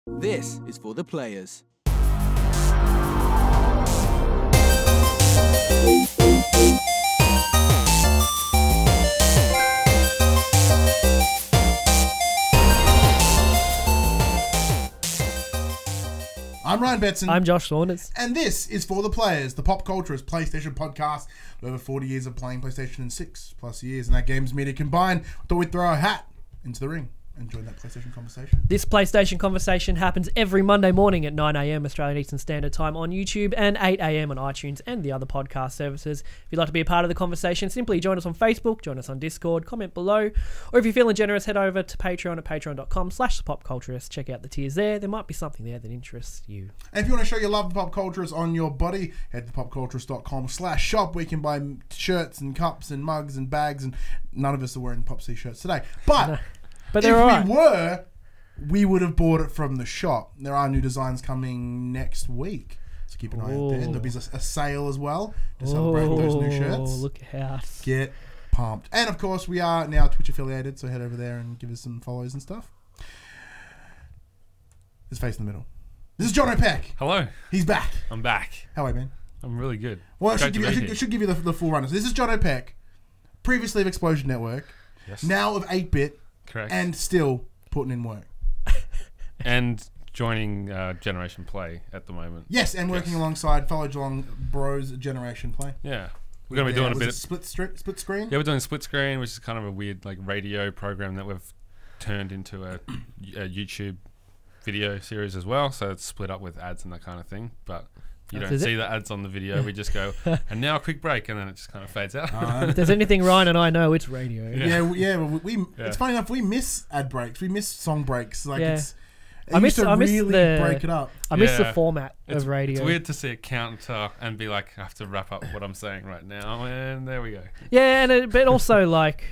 This is for the players. I'm Ryan Betson. I'm Josh Saunders. And this is For the Players, the pop culturist PlayStation podcast with over 40 years of playing PlayStation and 6+ years in that games media combined. Thought we'd throw a hat into the ring and join that PlayStation conversation. This PlayStation conversation happens every Monday morning at 9 a.m. Australian Eastern Standard Time on YouTube and 8 a.m. on iTunes and the other podcast services. If you'd like to be a part of the conversation, simply join us on Facebook, join us on Discord, comment below, or if you're feeling generous, head over to Patreon at patreon.com/thepopculturist. Check out the tiers there. There might be something there that interests you. And if you want to show your love to Pop Culturist on your body, head to popculturist.com/shop where you can buy shirts and cups and mugs and bags, and none of us are wearing PopC shirts today. But they're if we were, we would have bought it from the shop. There are new designs coming next week, so keep an eye out there. There'll be a sale as well to celebrate those new shirts. Look out. Get pumped. And of course, we are now Twitch affiliated, so head over there and give us some follows and stuff. His face in the middle. This is Jono Pech. Hello. He's back. I'm back. How are you, man? I'm really good. Well, I should give you the full run. So this is Jono Pech, previously of Explosion Network, Yes. now of 8-bit, Correct. and still putting in work. And joining Generation Play at the moment. Yes, and working alongside fellow Geelong bros Generation Play. Yeah. We're going to be doing a bit of split screen. Yeah, we're doing split screen, which is kind of a weird like radio program that we've turned into a YouTube video series as well. So it's split up with ads and that kind of thing. But you don't see the ads on the video. We just go, and now a quick break, and then it just kind of fades out. If there's anything Ryan and I know, it's radio. Yeah. It's funny enough, we miss ad breaks. We miss song breaks. Like I miss the break it up. I miss the format of radio. It's weird to see a counter and be like, I have to wrap up what I'm saying right now, and there we go. Yeah, and but also like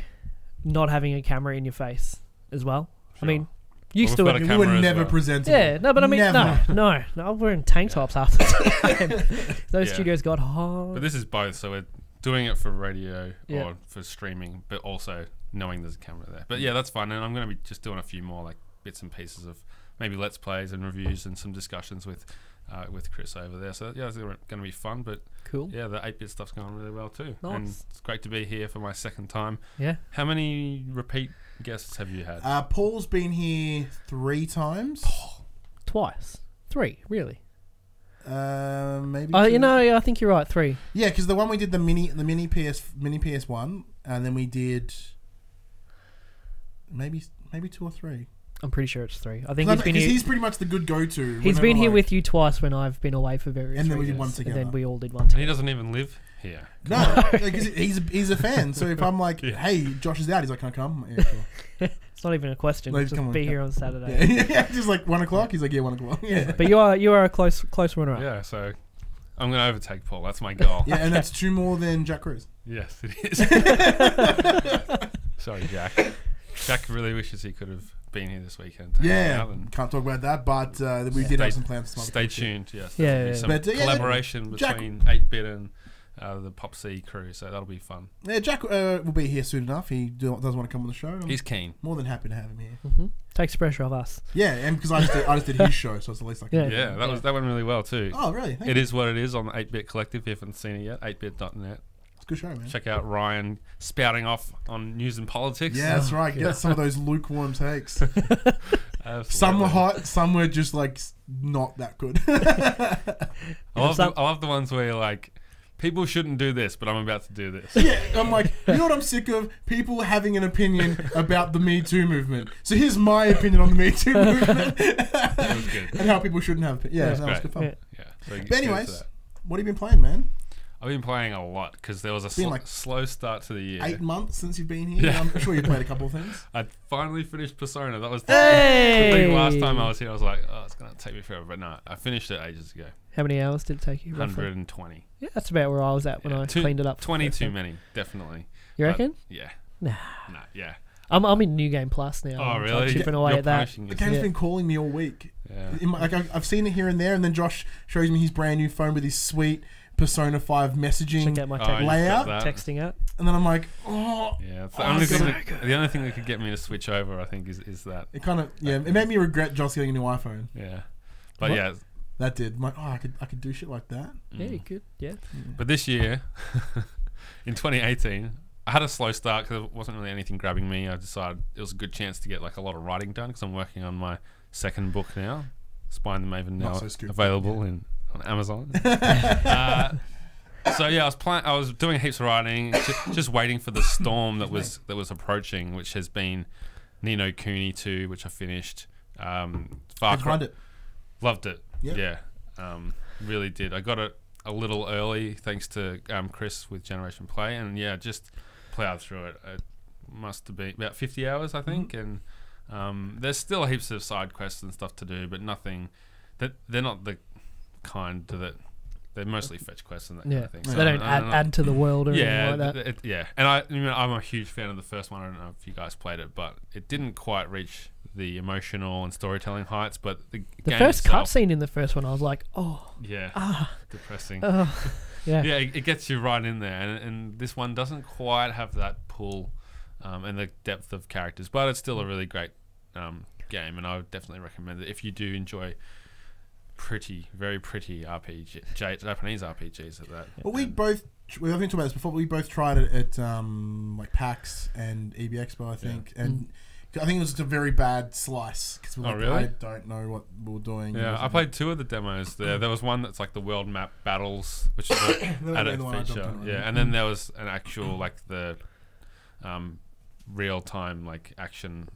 not having a camera in your face as well. Sure. I mean, used to it. We were never presentable. Yeah, no, but I mean, no, we're in tank tops half the time. Those studios got hot. But this is both, so we're doing it for radio or for streaming, but also knowing there's a camera there. But yeah, that's fun, and I'm going to be just doing a few more like bits and pieces of maybe Let's Plays and reviews and some discussions with Chris over there. So yeah, it's going to be fun, but cool. Yeah, the 8-bit stuff's going really well too. Nice. And it's great to be here for my second time. Yeah. How many repeat guests have you had? Paul's been here 3 times. Twice. 3, really? Maybe. I think you're right. 3. Yeah, because the one we did the mini PS1, and then we did maybe 2 or 3. I'm pretty sure it's 3. I think he's been here. He's pretty much the good go-to. He's been here with you twice when I've been away for various reasons. And then we did one together. And then we all did one And together. he doesn't even live here. No, because he's a fan. So if I'm like, hey, Josh is out, he's like, can I come? Yeah, sure. It's not even a question. No, Just be here on Saturday. Yeah, just like 1 o'clock. He's like, yeah, 1 o'clock. Yeah. But you are a close runner-up. Yeah, so I'm going to overtake Paul. That's my goal. Yeah, and that's 2 more than Jack Cruz. Yes, it is. Sorry, Jack. Jack really wishes he could have been here this weekend. Yeah, can't talk about that, but we did have some plans for Stay tuned, yes. Yeah, There'll be some collaboration between 8-bit and the PopC crew, so that'll be fun. Yeah, Jack will be here soon enough. He does want to come on the show. He's keen. More than happy to have him here. Mm-hmm. Takes the pressure off us. Yeah, and because I just did his show, so it's the least I can do. Yeah, that went really well too. Oh, really? It is what it is on the 8-bit collective. If you haven't seen it yet, 8bit.net. Good show, man. Check out Ryan spouting off on news and politics. Yeah, that's right. Get some of those lukewarm takes. Some were hot, some were just like not that good. I love the ones where you're like, people shouldn't do this, but I'm about to do this. Yeah, I'm like, you know what I'm sick of? People having an opinion about the Me Too movement. So here's my opinion on the Me Too movement. That was good. And how people shouldn't have. Yeah, that was good fun. Yeah. So but anyways, what have you been playing, man? I've been playing a lot because there was a slow start to the year. 8 months since you've been here. Yeah. I'm sure you played a couple of things. I finally finished Persona. That was the thing. Last time I was here, I was like, oh, it's going to take me forever. But no, I finished it ages ago. How many hours did it take you? 120. Yeah, that's about where I was at when I cleaned it up. 20 too many, definitely. You reckon? Yeah. Nah, yeah. I'm in New Game Plus now. Oh, really? I'm chipping away at that. The game's been calling me all week. Yeah. I've seen it here and there, and then Josh shows me his brand new phone with his sweet Persona 5 messaging Check out my Oh, you layout. got that. texting out. And then I'm like, oh. Yeah, it's Oh, the only it's thing. so The only thing that could get me to switch over, I think, is that. It kind of, yeah, it made me regret Joss getting a new iPhone. Yeah, but What? yeah, That did. I'm like, oh, I could do shit like that. Yeah, you could. Yeah. but this year, in 2018, I had a slow start because there wasn't really anything grabbing me. I decided it was a good chance to get like a lot of writing done because I'm working on my second book now, Spine the Maven, now Not so stupid, available on Amazon. So yeah, I was doing heaps of writing, just waiting for the storm that was approaching, which has been Ni no Kuni 2, which I finished. Far How'd you Cry, find it? loved it. Yeah. Yeah, really did. I got it a little early thanks to Chris with Generation Play, and yeah, just plowed through it. It must have been about 50 hours, I think, and there's still heaps of side quests and stuff to do, but nothing that they're not the kind that. They're mostly fetch quests and that kind of thing. So they don't add to the world or anything like that. Yeah. And I'm a huge fan of the first one. I don't know if you guys played it, but it didn't quite reach the emotional and storytelling heights. But the game first itself, cutscene in the first one, I was like, oh, depressing. yeah. Yeah, it gets you right in there. And this one doesn't quite have that pull and the depth of characters, but it's still a really great game. And I would definitely recommend it if you do enjoy very pretty Japanese RPGs at that. Well, we've been talking about this before. We both tried it at like PAX and EB Expo, I think, and I think it was just a very bad slice. Cause Oh, really? I don't know what we were doing. Yeah, I played 2 of the demos there. There was one that's like the world map battles, which is an added feature. Yeah, and then there was an actual like the real time like action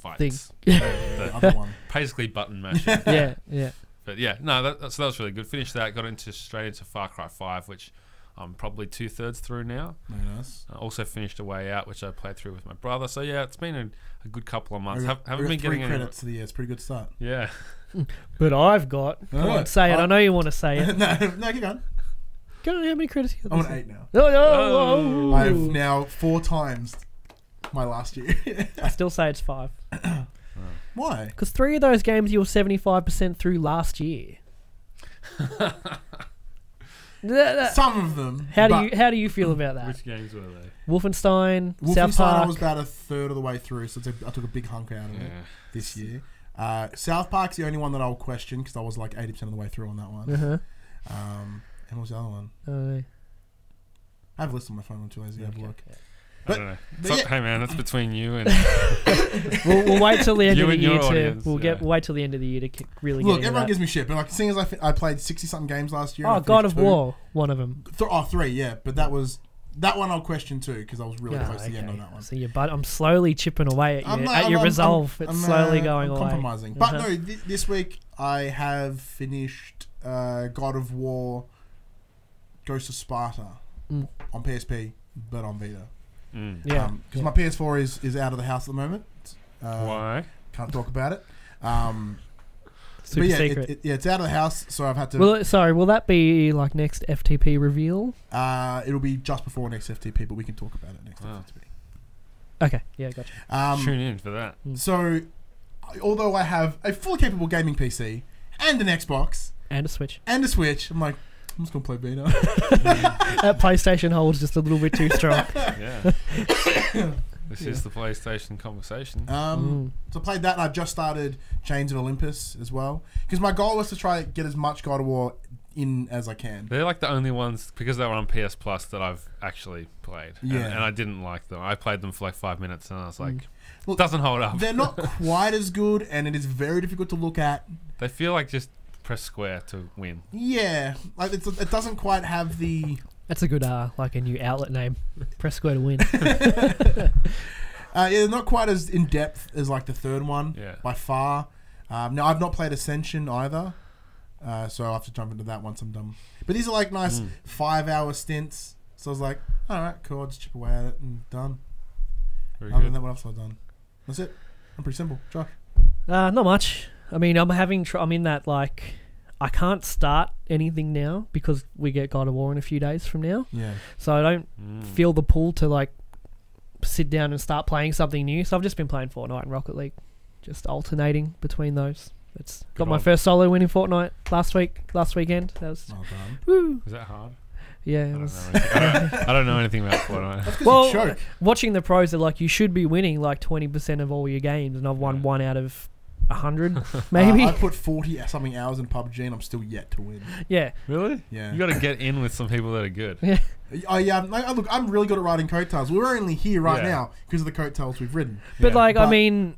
fights. the other one. Basically button mashing. Yeah. But yeah, no, that was really good. Finished that, got straight into Far Cry 5, which I'm probably 2/3 through now. Very nice. Also finished A Way Out, which I played through with my brother. So yeah, it's been a good couple of months. We Haven't got been 3 getting any. credits to the year. It's a pretty good start. Yeah. But I've got. Come on, say it. I know you want to say it. no, keep going. Go on, how many credits you got? I'm on 8 now. Oh. I've now 4 times my last year. I still say it's 5. Why? Because 3 of those games you were 75% through last year. Some of them. How do you feel about that? Which games were they? Wolfenstein, South Wolfenstein, Park. I was about 1/3 of the way through, so I took a big hunk out of it this year. South Park's the only one that I'll question because I was like 80% of the way through on that one. And what was the other one? I have a list on my phone. I'm too lazy to have a look. I don't know. Hey man, that's between you and we'll wait till the end You of the and your year audience, to wait till the end of the year to really Look, get into everyone that. gives me shit, but like seeing as I played 60-something games last year. Oh, and I God of finished 2. War, one of them. 3, yeah, but that one I'll question too because I was really close to the end on that one. So I'm slowly chipping away at your resolve. It's slowly going away. Compromising. But no, this week I have finished God of War Ghost of Sparta on PSP, but on Vita. Yeah. Because my PS4 is out of the house at the moment. why? Can't talk about it. Super but yeah, secret. it's out of the house, so I've had to... Will that be like next FTP reveal? It'll be just before next FTP, but we can talk about it next FTP. Okay, yeah, gotcha. Tune in for that. So, although I have a fully capable gaming PC and an Xbox And a Switch. I'm like, I'm just going to play Vita. That PlayStation hold's just a little bit too strong. Yeah. This is the PlayStation conversation. So I played that, and I've just started Chains of Olympus as well. Because my goal was to try to get as much God of War in as I can. They're like the only ones, because they were on PS Plus, that I've actually played. Yeah. And I didn't like them. I played them for like 5 minutes, and I was like, doesn't hold up. They're not quite as good, and it is very difficult to look at. They feel like just press square to win. Yeah. Like it doesn't quite have the... That's a good like a new outlet name. Press square to win. Yeah, not quite as in depth as like the third one by far. Now I've not played Ascension either, so I'll have to jump into that once I'm done. But these are like nice 5-hour stints. So I was like, all right, cool. I'll just chip away at it and done. Very Other good. than that, what else have I done? That's it. I'm pretty simple. Josh. Not much. I mean, I'm in that like I can't start anything now because we get God of War in a few days from now. Yeah. So I don't feel the pull to like sit down and start playing something new. So I've just been playing Fortnite and Rocket League, just alternating between those. It's got my first solo win in Fortnite last weekend. That was Well done. woo. Is that hard? Yeah, I don't know anything about Fortnite. That's 'cause well, you choke. watching the pros, they're like, you should be winning like 20% of all your games, and I've won 1 out of 100, maybe. I put 40 something hours in PUBG and I'm still yet to win. Yeah. Really? Yeah. You got to get in with some people that are good. Yeah. Look, I'm really good at riding coattails. We're only here right Yeah. now because of the coattails we've ridden. But Yeah. I mean,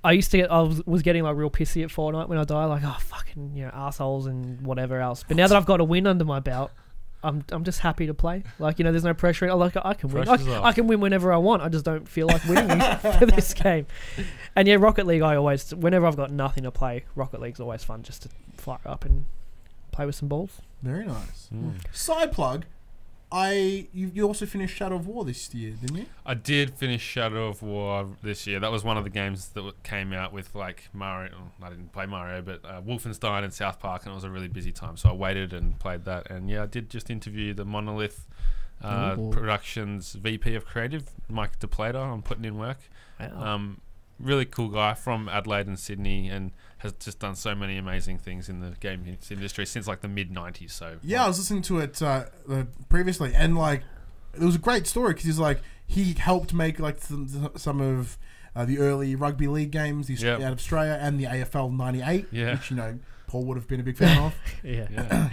I was getting like real pissy at Fortnite when I die, like, oh fucking assholes and whatever else. But now that I've got a win under my belt, I'm just happy to play. Like, there's no pressure. Like, I can win. I can win whenever I want. I just don't feel like winning for this game. And yeah, Rocket League, whenever I've got nothing to play, Rocket League's always fun just to fire up and play with some balls. Very nice. Side plug. You also finished Shadow of War this year, didn't you? I did finish Shadow of War this year. That was one of the games that came out with like Mario. I didn't play Mario, but Wolfenstein and South Park, and it was a really busy time. So I waited and played that. And yeah, I did just interview the Monolith Productions VP of Creative, Mike DePlater, on Puttin In Work. Wow. Really cool guy from Adelaide and Sydney, and has just done so many amazing things in the game industry since like the mid-90s. So yeah, I was listening to it previously, and like it was a great story because he helped make like some of the early rugby league games out of Australia and the AFL '98, which Paul would have been a big fan of. Yeah.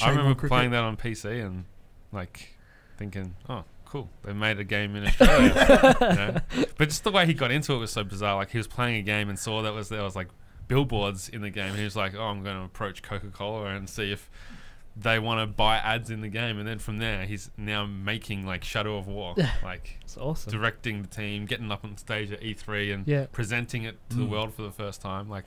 I remember playing that on PC and like thinking, oh, cool, they made a game in Australia. But just the way he got into it was so bizarre. Like, he was playing a game and saw there was like billboards in the game, and he was like, oh, I'm going to approach Coca-Cola and see if they want to buy ads in the game. And then from there, he's now making like Shadow of War, like it's awesome, directing the team, getting up on stage at E3 and presenting it to the world for the first time. Like,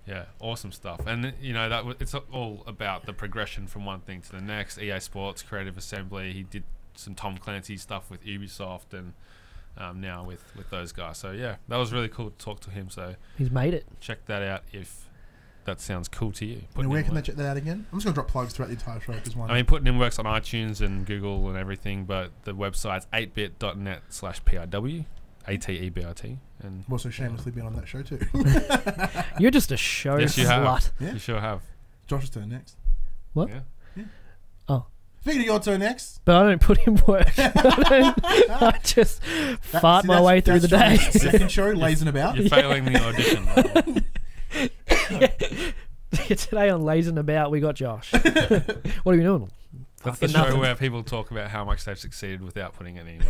yeah, awesome stuff. And it's all about the progression from one thing to the next. EA Sports, Creative Assembly. He did some Tom Clancy stuff with Ubisoft, and now with those guys. So yeah, that was really cool to talk to him. So he's made it. Check that out if that sounds cool to you. Where can they check that out again? I'm just gonna drop plugs throughout the entire show. Puttin In Works on iTunes and Google and everything, but the website's 8bit.net/PIW, ATEBIT. And I've also shamelessly been on that show too. You're just a show yes, you slut. Have. Yeah. You sure have. Josh's turn next. What? Yeah. Oh. Speaking of your turn next. But I don't put in work. I just fart my way through the day. Second show, lazing about. You're failing the audition. Today on Lazing About, we got Josh. What are you doing? That's the show where people talk about how much they've succeeded without putting it in.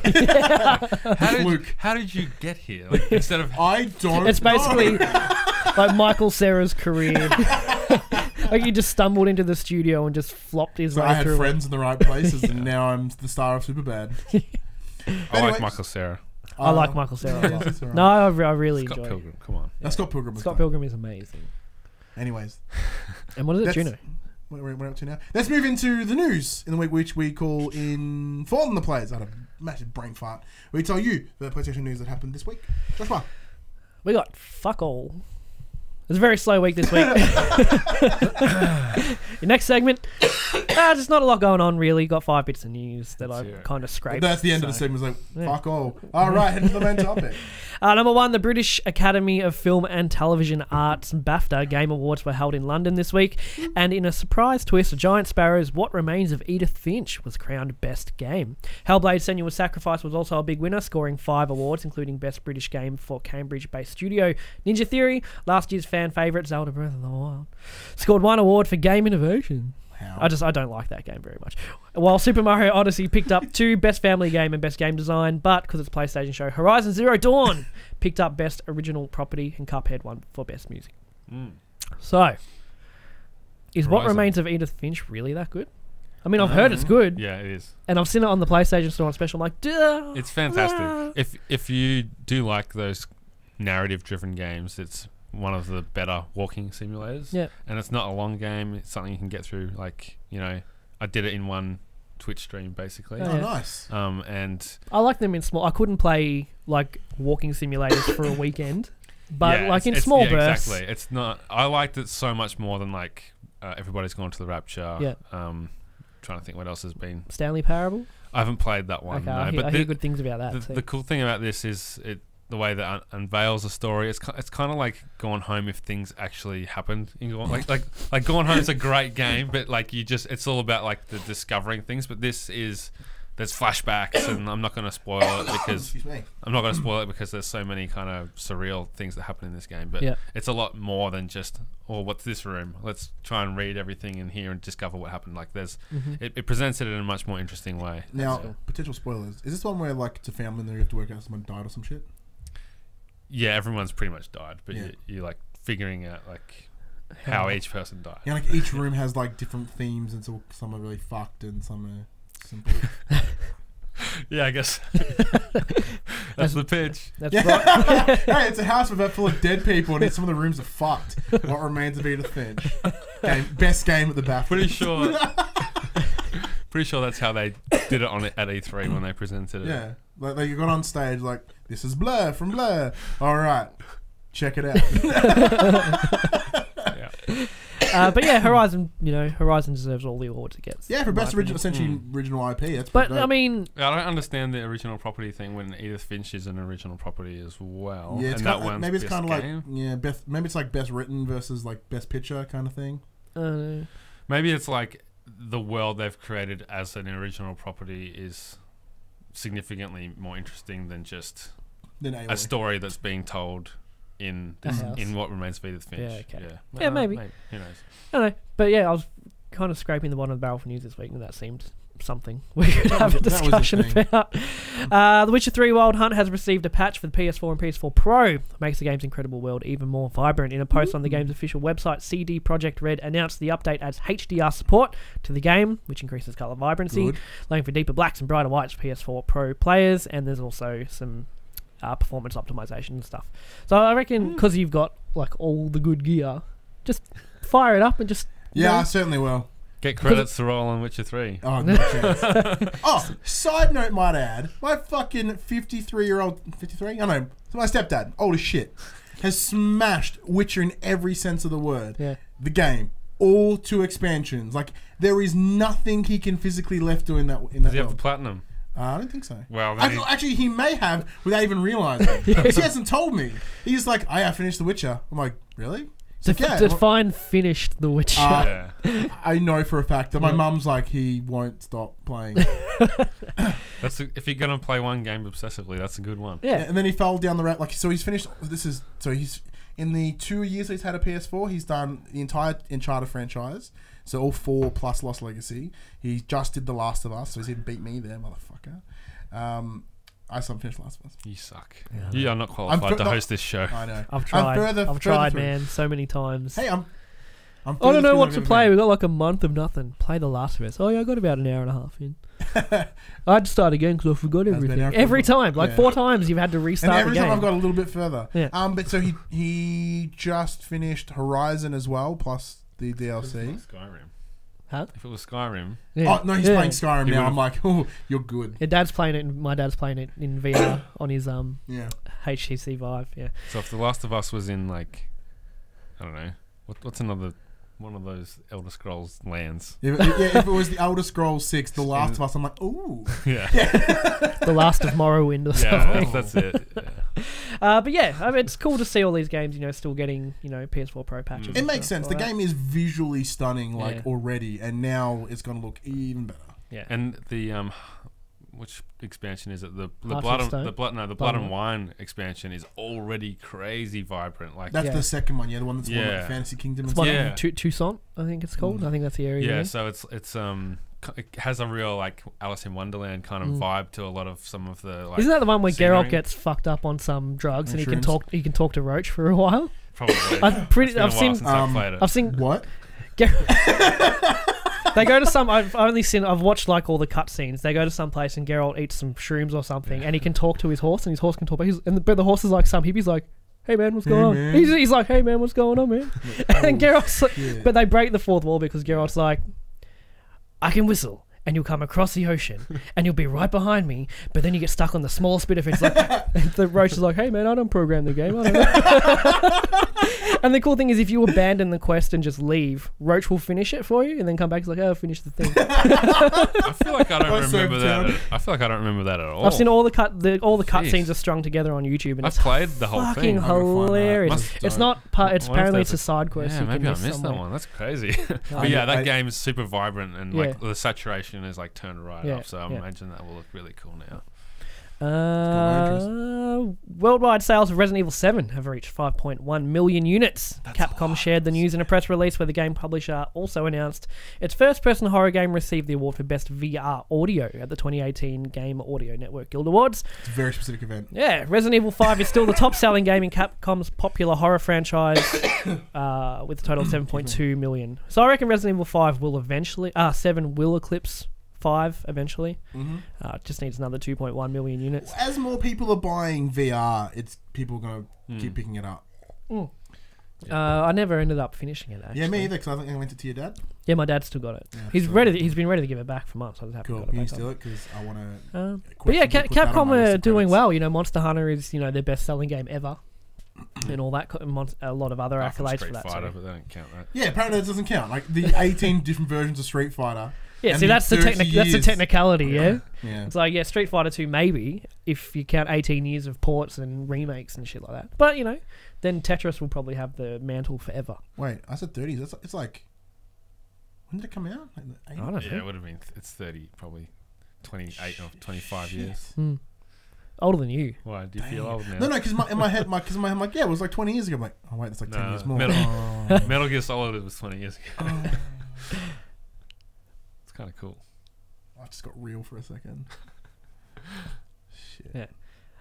How did you get here? Like, instead of I don't. It's basically like Michael Cera's career. Like, he just stumbled into the studio and just flopped his way through. I had friends in the right places, and now I'm the star of Superbad. I like Michael Cera. I like Michael Cera. No, I really enjoy Scott Pilgrim. it. Come on. Yeah. Scott Pilgrim. Scott Pilgrim is amazing. Anyways. And what is it, Juno? We're up to now. Let's move into the news in the week, which we call Inform the Players. I had a massive brain fart. We tell you the PlayStation news that happened this week. Joshua. We got fuck all. It's a very slow week this week. Your next segment, there's not a lot going on really. Got 5 bits of news that I kind of scraped. That's the end of the segment. It's like, fuck all. All right, head to the main topic. Number 1, the British Academy of Film and Television Arts BAFTA Game Awards were held in London this week, and in a surprise twist, Giant Sparrow's What Remains of Edith Finch was crowned Best Game. Hellblade: Senua's Sacrifice was also a big winner, scoring 5 awards, including Best British Game for Cambridge-based studio. Ninja Theory, last year's fan favourite, Zelda Breath of the Wild, scored 1 award for Game Innovation. Wow. I don't like that game very much. While Super Mario Odyssey picked up 2 Best Family Game and Best Game Design, but because it's a PlayStation show, Horizon Zero Dawn picked up Best Original Property, and Cuphead won for Best Music. So, is What Remains of Edith Finch really that good? I mean, I've heard it's good. Yeah, it is. And I've seen it on the PlayStation Store on special. I'm like, duh. It's fantastic. If you do like those narrative-driven games, it's one of the better walking simulators. Yeah. And it's not a long game. It's something you can get through. Like, I did it in one Twitch stream, basically. Oh, nice. And I like them in small. I couldn't play like walking simulators for a weekend, but like in small bursts. Exactly. It's not. I liked it so much more than like Everybody's Gone to the Rapture. Yeah. Trying to think what else has been. Stanley Parable. I haven't played that one. Okay, no, I hear good things about that. The cool thing about this is the way that unveils a story. It's kind of like Gone Home if things actually happened. Like Gone Home is a great game, but like it's all about like the discovering things. But there's flashbacks, and I'm not going to spoil it because there's so many kind of surreal things that happen in this game. But it's a lot more than just, what's this room? Let's try and read everything in here and discover what happened. Like it presents it in a much more interesting way. Now, potential spoilers. Is this one where like it's a family and you have to work out someone died or some shit? Yeah, everyone's pretty much died, but you're like figuring out like how each person died. Yeah, like each room has like different themes, and so some are really fucked and some are simple. Yeah, I guess that's the pitch. That's right. Hey, it's a house full of dead people, and some of the rooms are fucked. What remains of Edith Finch? Best game at the back. Pretty sure that's how they did it at E3 when they presented it. Yeah, like you got on stage like, this is Blur from Blur. All right, check it out. But yeah, Horizon deserves all the awards it gets. Yeah, for best original IP. That's but great. I mean, I don't understand the original property thing when Edith Finch is an original property as well. Yeah, and maybe it's kind of like maybe it's like best written versus like best picture kind of thing. Maybe it's like the world they've created as an original property is significantly more interesting than just a story that's being told in What Remains of Edith Finch. Yeah, okay. Yeah, maybe. Who knows? I don't know. But yeah, I was kind of scraping the bottom of the barrel for news this week, and that seemed something we could have a discussion about. The Witcher 3 Wild Hunt has received a patch for the PS4 and PS4 Pro. It makes the game's incredible world even more vibrant. In a post on the game's official website, CD Projekt Red announced the update adds HDR support to the game, which increases colour vibrancy, allowing for deeper blacks and brighter whites for PS4 Pro players, and there's also some performance optimization and stuff. So I reckon because you've got like all the good gear, just fire it up and just I certainly will. Get credits to roll on Witcher 3. Oh, no chance. Side note, might add, my fucking 53-year-old, 53? I know, my stepdad, old as shit, has smashed Witcher in every sense of the word. Yeah. The game, all 2 expansions. Like, there is nothing he can physically left do in that. Does he have the platinum? I don't think so. Well, actually, he may have without even realizing. Because he hasn't told me. He's like, I finished The Witcher. I'm like, really? Define finished The Witcher. I know for a fact that my mum's like, he won't stop playing. If you're gonna play one game obsessively, that's a good one. Yeah. And then he fell down the route. Like, so he's finished. He's in the 2 years he's had a PS4. He's done the entire Uncharted franchise. So all 4 plus Lost Legacy. He just did The Last of Us, so he's even beat me there, motherfucker. I still finished Last of Us. You suck. Yeah. You are not qualified to host this show. I know. I've tried, man, so many times. Hey, I don't know what to play. We've got like a month of nothing. Play The Last of Us. Oh yeah, I got about an hour and a half in. I had to start again because I forgot everything. Every time, 4 times you've had to restart the game. And every time I've got a little bit further. Yeah. But so he just finished Horizon as well, plus the DLC. Skyrim. Huh? If it was Skyrim. Yeah. Oh no, he's playing Skyrim now. I'm like, oh, you're good. My dad's playing it in VR on his HTC Vive. Yeah. So if The Last of Us was in like, I don't know, what's another one of those Elder Scrolls lands? If it was the Elder Scrolls 6, The Last of Us, I'm like, ooh. Yeah. The Last of Morrowind or something. Yeah, that's it. Yeah. But yeah, I mean, it's cool to see all these games, still getting, PS4 Pro patches. It makes sense. The game is visually stunning, already, and now it's going to look even better. Yeah. And the which expansion is it? The Blood and Wine expansion is already crazy vibrant. Like that's the second one, the one that's more like Fantasy Kingdom. It's Toussaint, I think it's called. I think that's the area. Yeah, so it has a real like Alice in Wonderland kind of vibe to a lot of some of the. Like, isn't that the one where Geralt gets fucked up on some drugs and he can talk to Roach for a while? Probably. I've seen what? They go to some. I've watched like all the cutscenes. They go to some place and Geralt eats some shrooms or something, and he can talk to his horse, and his horse can talk. But the horse is like some hippie's like, "Hey man, what's going on?" He's like, "Hey man, what's going on, man?" And Geralt's like, but they break the fourth wall because Geralt's like, "I can whistle, and you'll come across the ocean, and you'll be right behind me. But then you get stuck on the smallest bit of it." It's like, and the Roach is like, "Hey man, I don't program the game. I don't know." And the cool thing is, if you abandon the quest and just leave, Roach will finish it for you and then come back. He's like, "Oh, finish the thing." I feel like I don't remember that. I feel like I don't remember that at all. I've seen all the cutscenes are strung together on YouTube, and I've played the whole fucking thing. hilarious. It's not part. It's apparently it's a side quest. Yeah, maybe I missed that one. That's crazy. But yeah, that game is super vibrant, and like the saturation is like turned right up. So I imagine that will look really cool now. Worldwide sales of Resident Evil 7 have reached 5.1 million units. Capcom shared the news in a press release where the game publisher also announced its first-person horror game received the award for Best VR Audio at the 2018 Game Audio Network Guild Awards. It's a very specific event. Yeah, Resident Evil 5 is still the top-selling game in Capcom's popular horror franchise with a total of 7.2 million. So I reckon Resident Evil 5 will eventually... 7 will eclipse 5 eventually. Just needs another 2.1 million units. As more people are buying VR, people are going to keep picking it up. I never ended up finishing it, actually. Yeah, me either, because I think I lent it to your dad. Yeah, my dad's still got it. Yeah, He's been ready to give it back for months. I just haven't got it Can you back steal it? Because I want to... but yeah, Capcom are doing well. You know, Monster Hunter is, their best-selling game ever. And all that, a lot of other accolades for that. Street Fighter, but they don't count that. Yeah, apparently that doesn't count. Like, the 18 different versions of Street Fighter... Yeah, see, that's the technicality, yeah? Yeah. It's like, Street Fighter 2 maybe, if you count 18 years of ports and remakes and shit like that. But, then Tetris will probably have the mantle forever. Wait, I said 30s. It's like... When did it come out? Like I don't know. Yeah, it would have been... It's 30, probably 28 or 25 years. Older than you. Why? Do you feel old now? No, because in my head, I'm like, yeah, it was like 20 years ago. I'm like, oh, wait, that's like 10 years more. Metal Gear Solid was 20 years ago. Kind of cool. I just got real for a second. Shit. Yeah.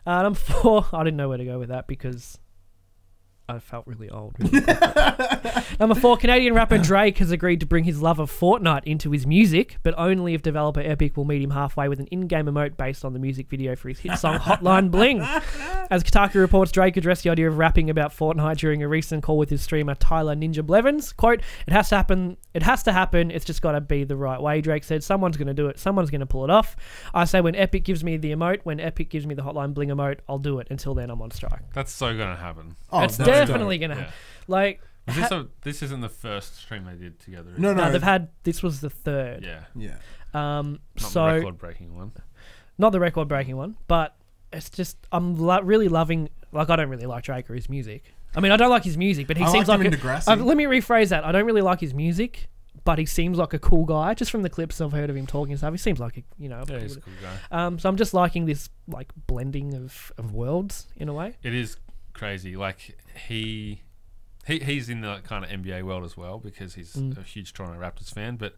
Number 4, I didn't know where to go with that because I felt really old. Really Number 4, Canadian rapper Drake has agreed to bring his love of Fortnite into his music, but only if developer Epic will meet him halfway with an in-game emote based on the music video for his hit song Hotline Bling. As Kotaku reports, Drake addressed the idea of rapping about Fortnite during a recent call with his streamer Tyler Ninja Blevins. Quote, "It has to happen. It's just got to be the right way," Drake said. "Someone's going to do it. Someone's going to pull it off. I say when Epic gives me the emote, when Epic gives me the Hotline Bling emote, I'll do it. Until then, I'm on strike." That's so going to happen. Oh, it's definitely going to happen. Like... This isn't the first stream they did together. No, they've had... This was the third. Yeah. Not the record-breaking one. Not the record-breaking one, but it's just... I'm really loving... Like, I don't really like Drake or his music. I mean, I don't like his music, but he seems like... let me rephrase that. I don't really like his music, but he seems like a cool guy. Just from the clips I've heard of him talking and stuff, he seems like a, he's a cool guy. So I'm just liking this, like, blending of worlds, in a way. It is crazy. Like, He's in the kind of NBA world as well because he's a huge Toronto Raptors fan. But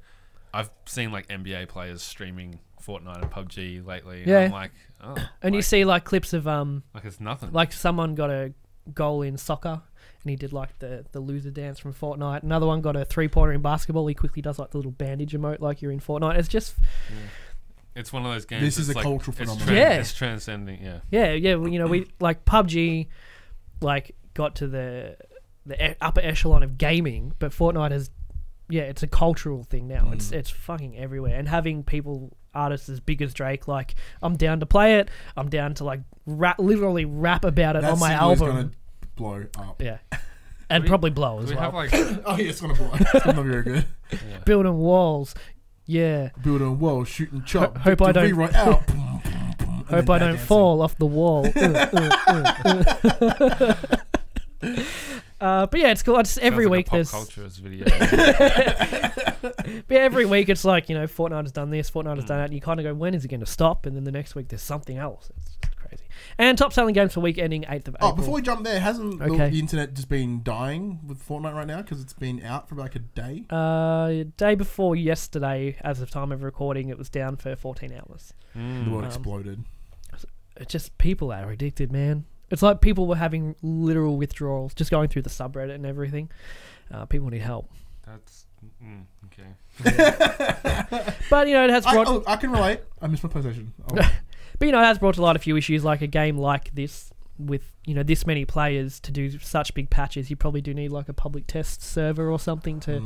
I've seen like NBA players streaming Fortnite and PUBG lately, and I'm like, oh. And you see like clips of like it's nothing. Like someone got a goal in soccer, and he did like the loser dance from Fortnite. Another one got a 3-pointer in basketball. He quickly does like the little bandage emote, like you're in Fortnite. It's just. Yeah. It's one of those games. This is a cultural phenomenon. It's transcending. Yeah. Well, we like PUBG, like got to the upper echelon of gaming, but Fortnite is, it's a cultural thing now. It's fucking everywhere, and having artists as big as Drake, like, I'm down to play it. I'm down to like literally rap about it on my album. Gonna blow up. Yeah, and probably blow as well. Oh yeah, it's gonna blow. It's gonna be very good. Yeah. Building walls, building walls, shooting chop. Hope I don't right out. Hope I don't fall off the wall. But yeah, it's cool. It's every week like there's culture's video. But every week it's like, Fortnite has done this, Fortnite has done that, and you kind of go, when is it going to stop? And then the next week there's something else. It's just crazy. And top selling games for week ending 8th of April. Before we jump there, hasn't the internet just been dying with Fortnite right now because it's been out for like a day? Day before yesterday, as of time of recording, it was down for 14 hours. The world exploded. It's just people are addicted, man. It's like people were having literal withdrawals, just going through the subreddit and everything. People need help. That's okay. But it has brought. I can relate. I missed my PlayStation. But it has brought to light a few issues, like a game like this with this many players to do such big patches. You probably do need like a public test server or something to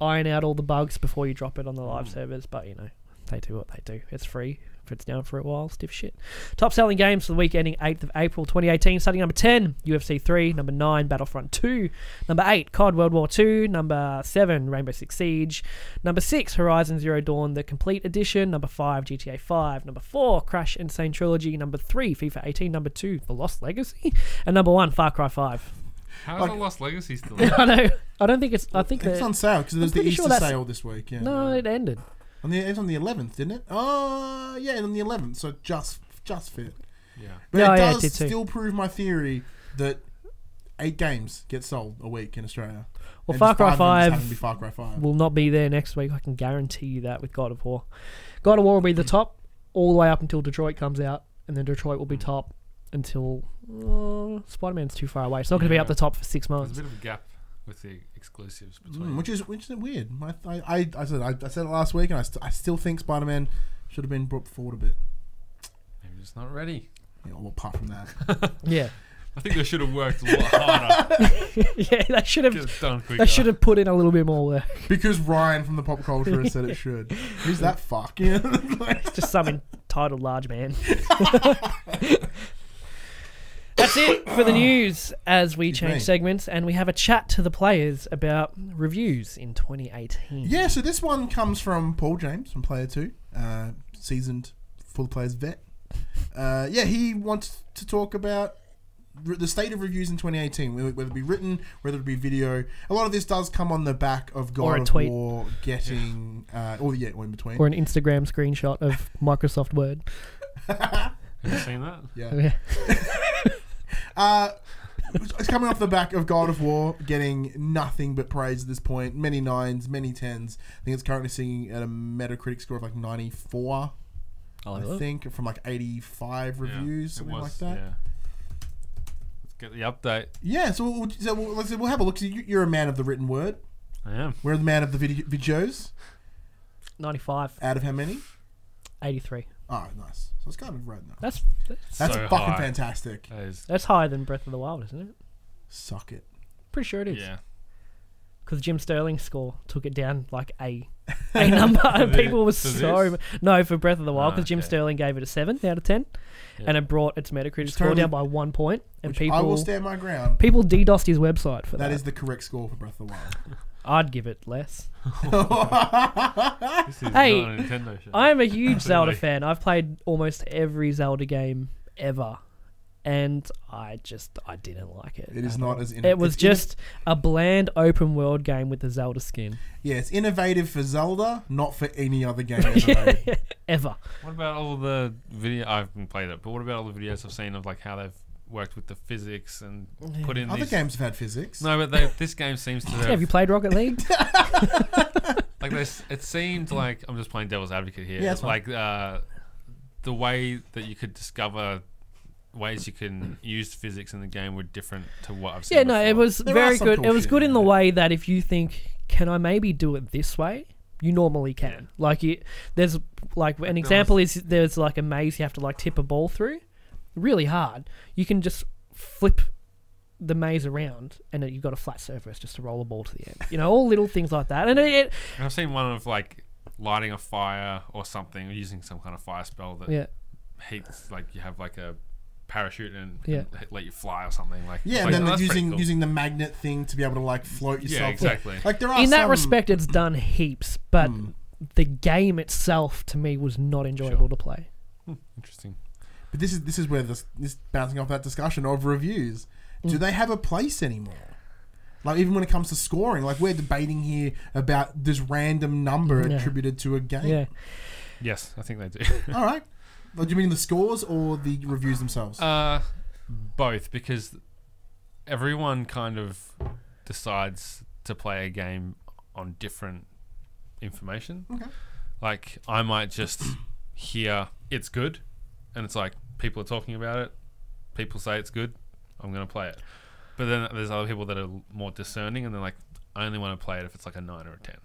iron out all the bugs before you drop it on the live servers. But they do what they do. It's free if it's down for a while, stiff shit. Top selling games for the week ending 8th of April 2018. Starting number 10, UFC 3. Number 9, Battlefront 2. Number 8, COD World War 2. Number 7, Rainbow Six Siege. Number 6, Horizon Zero Dawn, the Complete Edition. Number 5, GTA 5. Number 4, Crash Insane Trilogy. Number 3, FIFA 18. Number 2, The Lost Legacy. And number 1, Far Cry 5. How is The Lost Legacy still? I know. I don't think it's. I think it's on sale because there's the pretty Easter sure sale this week. Yeah. No, it ended. It's on the 11th, didn't it? Oh, yeah, on the 11th. So just fit. Yeah. But No, it yeah, it does did too. still prove my theory that 8 games get sold a week in Australia. Well, And Far just Cry of them just 5 happen to be Far Cry 5. will not be there next week. I can guarantee you that with God of War. God of War will be the top all the way up until Detroit comes out, and then Detroit will be top until Spider-Man's too far away. It's not going to be up the top for 6 months. There's a bit of a gap with the exclusives between. Which is weird. I said it last week, and I still think Spider-Man should have been brought forward a bit. Maybe it's not ready. Yeah, well, apart from that. Yeah. I think they should have worked a lot harder. Yeah, they should Get have. it done quicker. They should have put in a little bit more work. Because Ryan from the Pop Culture has said it should. Who's that fuck? Yeah. It's just some entitled large man. That's it for the news as we change segments and we have a chat to the players about reviews in 2018. Yeah, so this one comes from Paul James from Player 2, seasoned full players vet. He wants to talk about the state of reviews in 2018, whether it be written, whether it be video. A lot of this does come on the back of God of War getting, or in between. Or an Instagram screenshot of Microsoft Word. Have you seen that? Yeah. It's coming off the back of God of War getting nothing but praise at this point. Many 9s, many 10s. I think it's currently sitting at a Metacritic score of like 94. I think from like 85 reviews, something like that. Yeah. Let's get the update. Yeah, so we'll have a look. So you're a man of the written word. I am. We're the man of the videos. 95. Out of how many? 83. Oh, nice. So it's kind of right now. That's That's so fucking high. fantastic. that's higher than Breath of the Wild, isn't it? Suck it. Pretty sure it is. Yeah. Because Jim Sterling's score took it down like a number, and people were for Breath of the Wild, because Jim Sterling gave it a 7 out of 10, and it brought its Metacritic score down by 1 point, and people I will stand my ground. People DDoSed his website for that. That is the correct score for Breath of the Wild. I'd give it less. This is not a Nintendo show. I am a huge Zelda fan. I've played almost every Zelda game ever, and I didn't like it. It is not as it was just a bland open world game with the Zelda skin. Yeah, it's innovative for Zelda, not for any other game ever made. Ever. What about all the video? I haven't played it, but what about all the videos I've seen of like how they've worked with the physics and put in other games have had physics. No, but this game seems to Have you played Rocket League? like this. It seemed like I'm just playing devil's advocate here. Yeah, it's like the way that you could discover ways you can use physics in the game were different to what I've seen. Yeah, no, before. it was There very are some good. cool It was shit good in the in way that if you think, can I maybe do it this way? You normally can. Like there's like an example is there's like a maze you have to like tip a ball through, really hard. You can just flip the maze around and then you've got a flat surface just to roll a ball to the end. You know, all little things like that. And And I've seen one of like lighting a fire or something, or using some kind of fire spell that heats, like you have like a parachute and let you fly or something. Like and then that's pretty cool. using the magnet thing to be able to like float yourself. Yeah, exactly. Like there are in that some- respect, it's done heaps, but the game itself to me was not enjoyable to play. Interesting. But this is where this bouncing off that discussion of reviews. Do they have a place anymore? Like even when it comes to scoring, like we're debating here about this random number attributed to a game. Yeah. Yes, I think they do. All right. Do you mean the scores or the reviews themselves? Both, because everyone kind of decides to play a game on different information. Okay. Like I might just hear it's good, and it's like people are talking about it. People say it's good. I'm going to play it. But then there's other people that are more discerning, and they're like, I only want to play it if it's like a 9 or a 10.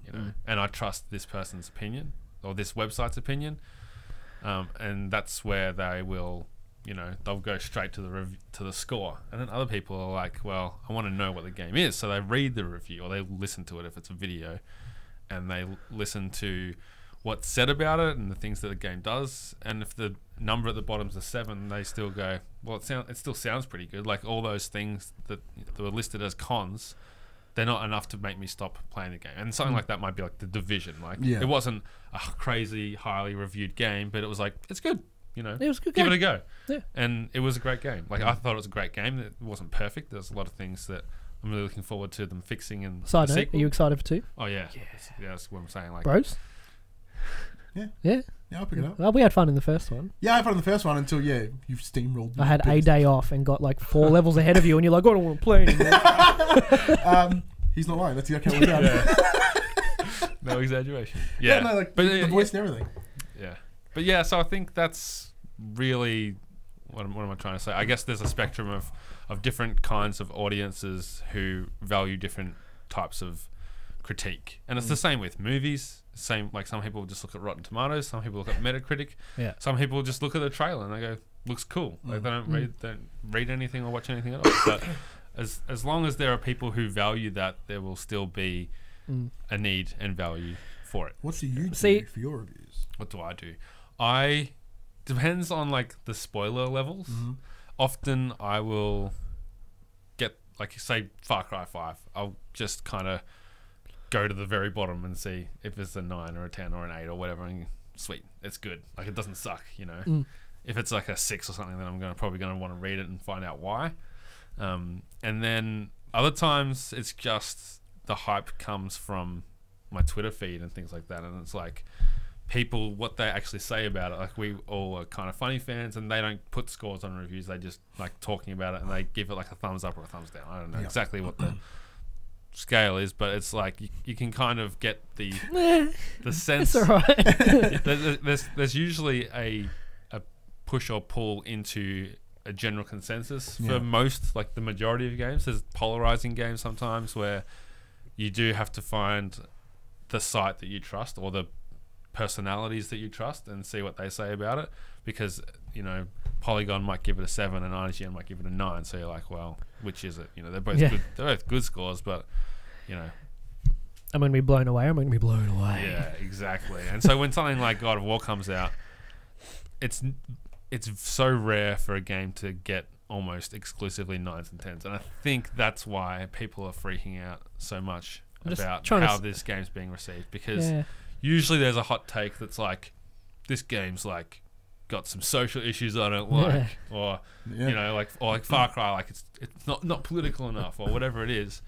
You know, and I trust this person's opinion or this website's opinion. And that's where they will, they'll go straight to the score. And then other people are like, well, I want to know what the game is. So they read the review or they listen to it if it's a video, and they listen to what's said about it and the things that the game does. And if the number at the bottom's a 7, they still go, well, it still sounds pretty good. Like all those things that were listed as cons, they're not enough to make me stop playing the game. And something like that might be like The Division. Like it wasn't a crazy, highly reviewed game, but it was like, it's good. You know, it was a good give game. it a go. Yeah. And it was a great game. Like I thought it was a great game. It wasn't perfect. There's a lot of things that I'm really looking forward to them fixing in Side the note, sequel. are you excited for 2? Oh yeah. That's what I'm saying. Like Bros? Yeah. Yeah. Yeah, I'll pick it up. Well, we had fun in the first one. Yeah, I had fun in the first one until, you've steamrolled. I had a day off and got like 4 levels ahead of you, and you're like, I don't want to play anymore. He's not lying. That's exactly what we did. No exaggeration. Yeah, no, like, but the voice and everything. Yeah. But yeah, so I think that's really what am I trying to say? I guess there's a spectrum of different kinds of audiences who value different types of critique. And it's the same with movies. Same, like some people just look at Rotten Tomatoes, some people look at Metacritic. Yeah. Some people just look at the trailer and they go, looks cool. Like they don't read anything or watch anything at all. But as long as there are people who value that, there will still be a need and value for it. What do you do for your reviews? What do I do? Depends on like the spoiler levels. Often I will get, like, say Far Cry 5. I'll just kind of go to the very bottom and see if it's a 9 or a 10 or an 8 or whatever, and sweet, it's good. Like, it doesn't suck, you know. If it's like a 6 or something, then I'm probably going to want to read it and find out why. And then other times it's just the hype comes from my Twitter feed and things like that, and it's like people, what they actually say about it. Like, we all are kind of funny fans, and they don't put scores on reviews. They just like talking about it, and they give it like a thumbs up or a thumbs down. I don't know exactly what the scale is, but it's like you can kind of get the sense. It's alright. there's usually a push or pull into a general consensus for most, like the majority of games. There's polarizing games sometimes where you do have to find the site that you trust or the personalities that you trust and see what they say about it, because, you know, Polygon might give it a 7 and IGN might give it a 9, so you're like, well, which is it? You know, they're both good, they're both good scores, but, you know, I'm going to be blown away. Yeah, exactly. And so when something like God of War comes out, it's so rare for a game to get almost exclusively 9s and 10s, and I think that's why people are freaking out so much about how this game's being received, because usually there's a hot take that's like, this game's like got some social issues I don't like, or you know, like Far Cry, like it's not political enough, or whatever it is.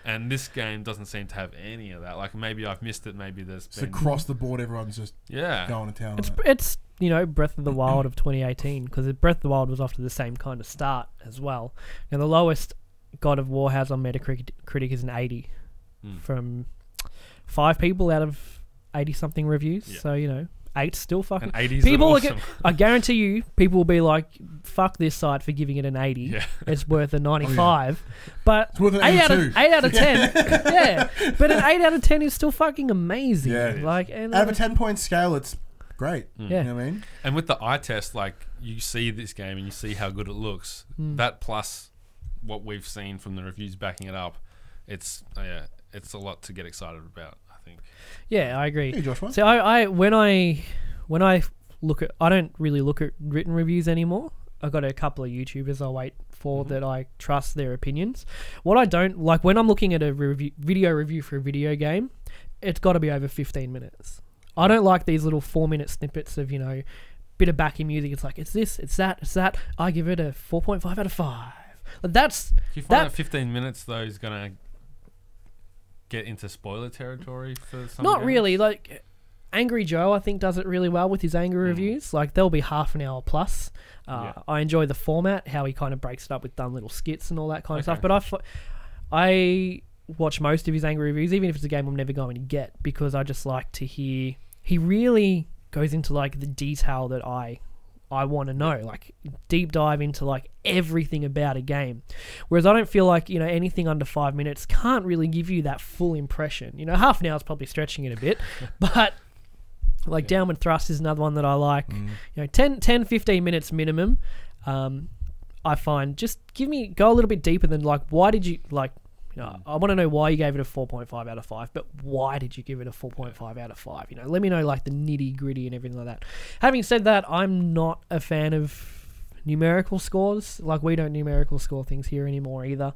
And this game doesn't seem to have any of that. Like, maybe I've missed it. Maybe there's been across the board, everyone's just going to town. It's you know, Breath of the Wild of 2018, because Breath of the Wild was off to the same kind of start as well. And the lowest God of War has on Metacritic is an 80 from 5 people out of 80-something reviews. Yeah. So, you know, 8's still fucking... And 80's people awesome. I guarantee you, people will be like, fuck this site for giving it an 80. Yeah. It's worth a 95. But it's worth an 82. 8 out of 10. Yeah. But an 8 out of 10 is still fucking amazing. Yeah. Like, and out of a 10-point scale, it's great. Yeah. You know what I mean? And with the eye test, like, you see this game and you see how good it looks. That plus what we've seen from the reviews backing it up, it's a lot to get excited about, I think. Yeah, I agree. Hey, Joshua. So when I look at, I don't really look at written reviews anymore. I've got a couple of YouTubers I wait for that I trust their opinions. What I don't like, when I'm looking at a video review for a video game, it's got to be over 15 minutes. I don't like these little 4-minute snippets of, you know, bit of backing music. It's like, it's this, it's that, it's that. I give it a 4.5 out of 5. That's... Do you find that 15 minutes, though, is going to get into spoiler territory for some Not games? really. Like, Angry Joe, I think, does it really well with his angry reviews. Like, they'll be half an hour plus. I enjoy the format, how he kind of breaks it up with dumb little skits and all that kind of stuff. But I watch most of his angry reviews, even if it's a game I'm never going to get, because I just like to hear... He really goes into, like, the detail that I want to know, like deep dive into like everything about a game. Whereas I don't feel like, you know, anything under 5 minutes can't really give you that full impression. You know, half an hour is probably stretching it a bit, but like Downward Thrust is another one that I like. You know, 10-15 minutes minimum. I find just go a little bit deeper than like, why did you like, You know, I want to know why you gave it a 4.5 out of 5, but why did you give it a 4.5 out of 5? You know, let me know like the nitty gritty and everything like that. Having said that, I'm not a fan of numerical scores. Like, we don't numerical score things here anymore either.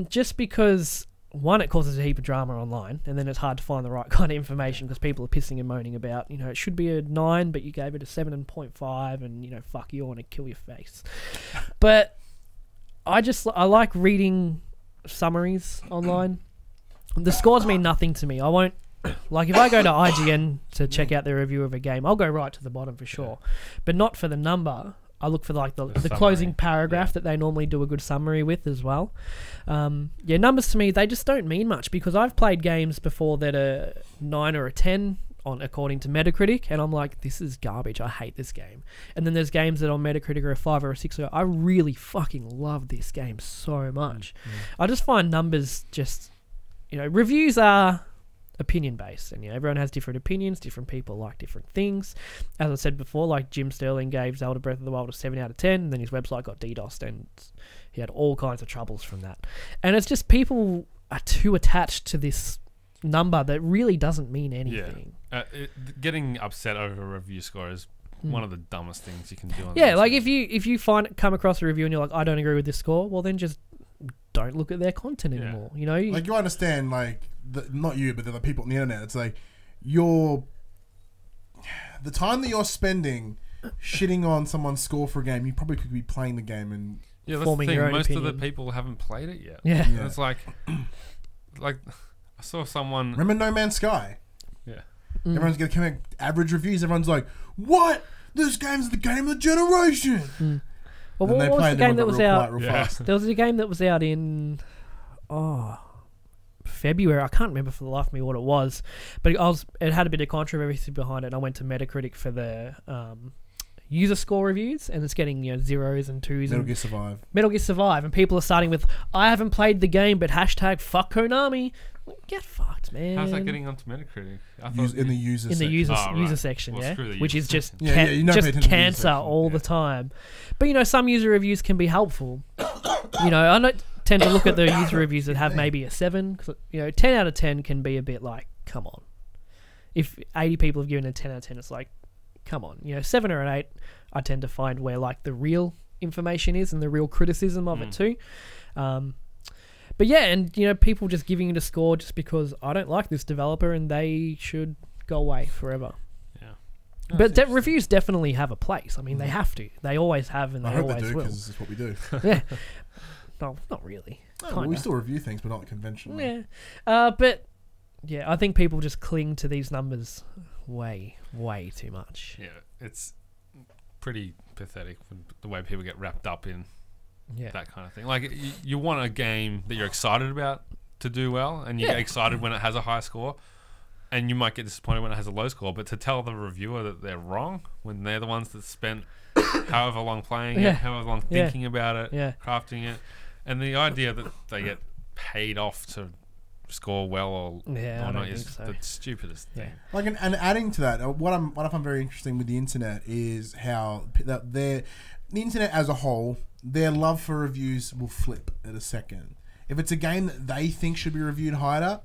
Just because, one, it causes a heap of drama online, and then it's hard to find the right kind of information because people are pissing and moaning about, you know, it should be a 9, but you gave it a 7.5, and, you know, fuck you, I want to kill your face. But I like reading summaries online. The scores mean nothing to me. I won't, like, if I go to IGN to check out their review of a game, I'll go right to the bottom for sure, but not for the number. I look for like the closing paragraph that they normally do a good summary with as well. Numbers to me, they just don't mean much, because I've played games before that are 9 or a 10 on according to Metacritic, and I'm like, this is garbage, I hate this game. And then there's games that on Metacritic are a 5 or a 6, I really fucking love this game so much. I just find numbers just, you know, reviews are opinion based, and, you know, everyone has different opinions, different people like different things. As I said before, like Jim Sterling gave Zelda Breath of the Wild a 7 out of 10, and then his website got DDoSed, and he had all kinds of troubles from that. And it's just, people are too attached to this number that really doesn't mean anything. Getting upset over a review score is one of the dumbest things you can do on like if you come across a review and you're like, I don't agree with this score, well then just don't look at their content anymore. You know, like, you understand, like, not you, but the people on the internet. It's like, the time that you're spending shitting on someone's score for a game, you probably could be playing the game and forming your own most opinion. of the people haven't played it yet. Yeah. It's like I saw someone. Remember No Man's Sky? Yeah. Everyone's gonna come out average reviews. Everyone's like, "What? This game's the game of the generation." Well, what was the game that was out? Fast. There was a game that was out in February. I can't remember for the life of me what it was, but it had a bit of controversy behind it. And I went to Metacritic for the user score reviews, and it's getting, you know, 0s and 2s. Metal Gear Survive, and people are starting with, I haven't played the game, but #fuck Konami. Get fucked, man. How's that getting onto Metacritic? In the user section, well, which is just just cancer all the time. But, you know, some user reviews can be helpful. You know, I don't tend to look at the user reviews that have maybe a 7, 'cause, you know, 10 out of 10 can be a bit like, come on. If 80 people have given a 10 out of 10, it's like, come on. You know, 7 or an 8, I tend to find where, like, the real information is and the real criticism of it too. But yeah, and, you know, people just giving it a score just because I don't like this developer and they should go away forever. Yeah. But reviews definitely have a place. I mean, they have to. They always have, and they always will. Because this is what we do. Yeah. No, not really. No, well, we still review things, but not conventionally. Yeah. But yeah, I think people just cling to these numbers way, way too much. Yeah, it's pretty pathetic the way people get wrapped up in that kind of thing. Like, you want a game that you're excited about to do well, and you get excited when it has a high score, and you might get disappointed when it has a low score, but to tell the reviewer that they're wrong when they're the ones that spent however long playing it, however long thinking about it, crafting it, and the idea that they get paid off to score well or not is the stupidest thing. Like, and adding to that, what I find very interesting with the internet is how the internet as a whole, their love for reviews will flip at a second. If it's a game that they think should be reviewed higher,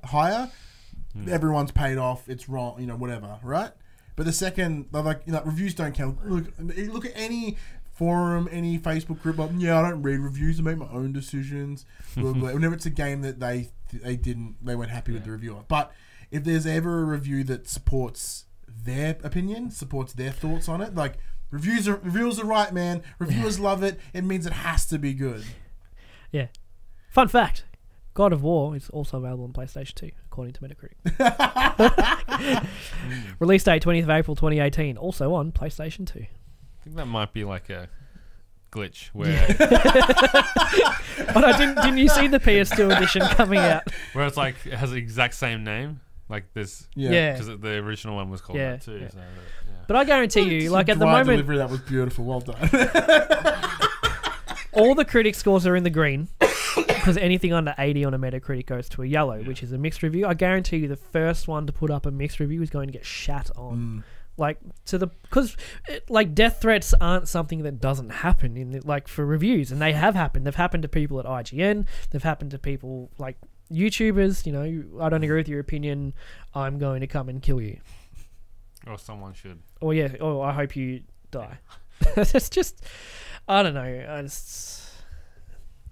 everyone's paid off. It's wrong, you know, whatever, right? But the second, like, you know, reviews don't count. Look at any forum, any Facebook group. Like, I don't read reviews. I make my own decisions. Whenever it's a game that they weren't happy with the reviewer. But if there's ever a review that supports their opinion, supports their thoughts on it, like, reviewers are right, man. Reviewers love it. It means it has to be good. Yeah. Fun fact: God of War is also available on PlayStation 2, according to Metacritic. Release date 20th of April 2018, also on PlayStation 2. I think that might be like a glitch where. Oh no! Didn't you see the PS2 edition coming out? Where it's like, it has the exact same name, like this. Because the original one was called that too. Yeah. So But I guarantee you, like, at the moment, delivery, that was beautiful. Well done. all the critic scores are in the green, because anything under 80 on a Metacritic goes to a yellow, which is a mixed review. I guarantee you the first one to put up a mixed review is going to get shat on. like because like death threats aren't something that doesn't happen in like for reviews, and they have happened. They've happened to people at IGN. They've happened to people like YouTubers. You know, I don't agree with your opinion. I'm going to come and kill you. Or someone should. Or yeah. Or I hope you die. It's just, I don't know.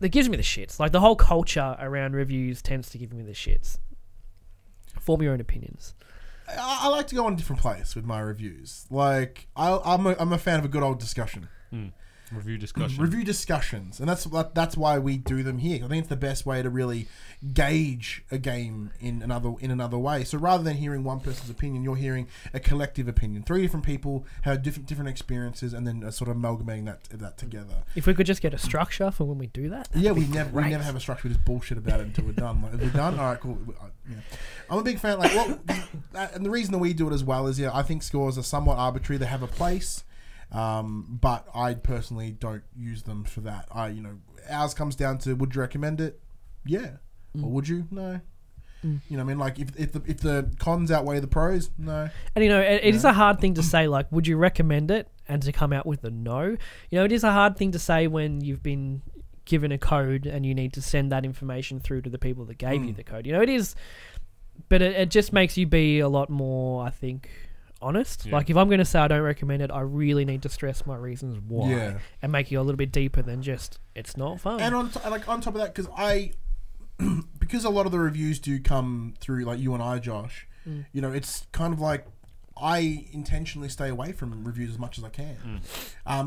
It gives me the shits. Like the whole culture around reviews tends to give me the shits. Form your own opinions. I like to go on a different place with my reviews. Like I'm a fan of a good old discussion. Review discussion. Review discussions, and that's why we do them here. I think it's the best way to really gauge a game in another way. So rather than hearing one person's opinion, you're hearing a collective opinion. 3 different people have different experiences, and then sort of amalgamating that together. If we could just get a structure for when we do that. Yeah, we never have a structure. We just bullshit about it until we're done. Like, if we're done, all right, cool. Yeah. I'm a big fan. Like, and the reason that we do it as well is, I think scores are somewhat arbitrary. They have a place. But I personally don't use them for that. Ours comes down to, would you recommend it? Yeah. Or would you? No. You know what I mean? Like, if the cons outweigh the pros, no. And, it is a hard thing to say, like, would you recommend it? And to come out with a no. It is a hard thing to say when you've been given a code and you need to send that information through to the people that gave you the code. It is, but it just makes you be a lot more, I think, honest. Like if I'm going to say I don't recommend it, I really need to stress my reasons why and make it a little bit deeper than just it's not fun. And on top of that, because a lot of the reviews do come through like you and I, Josh, it's kind of like I intentionally stay away from reviews as much as I can,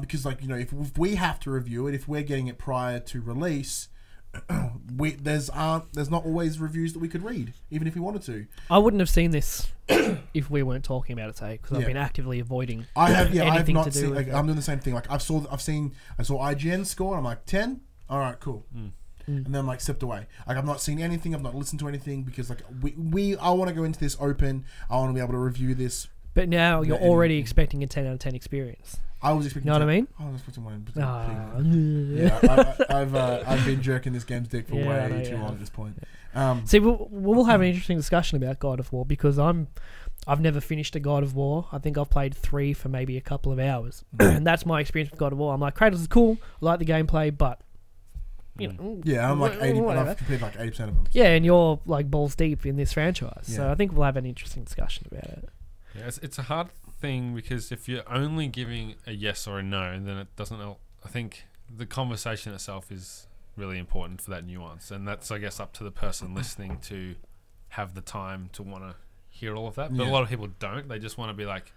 because if we have to review it, if we're getting it prior to release, there's not always reviews that we could read, even if we wanted to. I wouldn't have seen this if we weren't talking about it today, because I've been actively avoiding. I have not seen. Like, I'm doing the same thing. Like I saw IGN score. And I'm like 10. All right, cool. And then I'm like stepped away. Like I've not seen anything. I've not listened to anything because like I want to go into this open. I want to be able to review this. But now you're already expecting a 10 out of 10 experience. I was expecting. You know what I mean? I was expecting one. Yeah, I've been jerking this game's dick for way too long at this point. See, we'll have an interesting discussion about God of War because I've never finished a God of War. I think I've played 3 for maybe a couple of hours, and that's my experience with God of War. I'm like, Kratos is cool. I like the gameplay, but I'm like 80. I've completed like 80% of them. Yeah, and you're like balls deep in this franchise, so I think we'll have an interesting discussion about it. Yeah, it's a hard thing because if you're only giving a yes or a no, then it doesn't. I think the conversation itself is really important for that nuance, and that's I guess up to the person listening to have the time to want to hear all of that. But a lot of people don't. They just want to be like,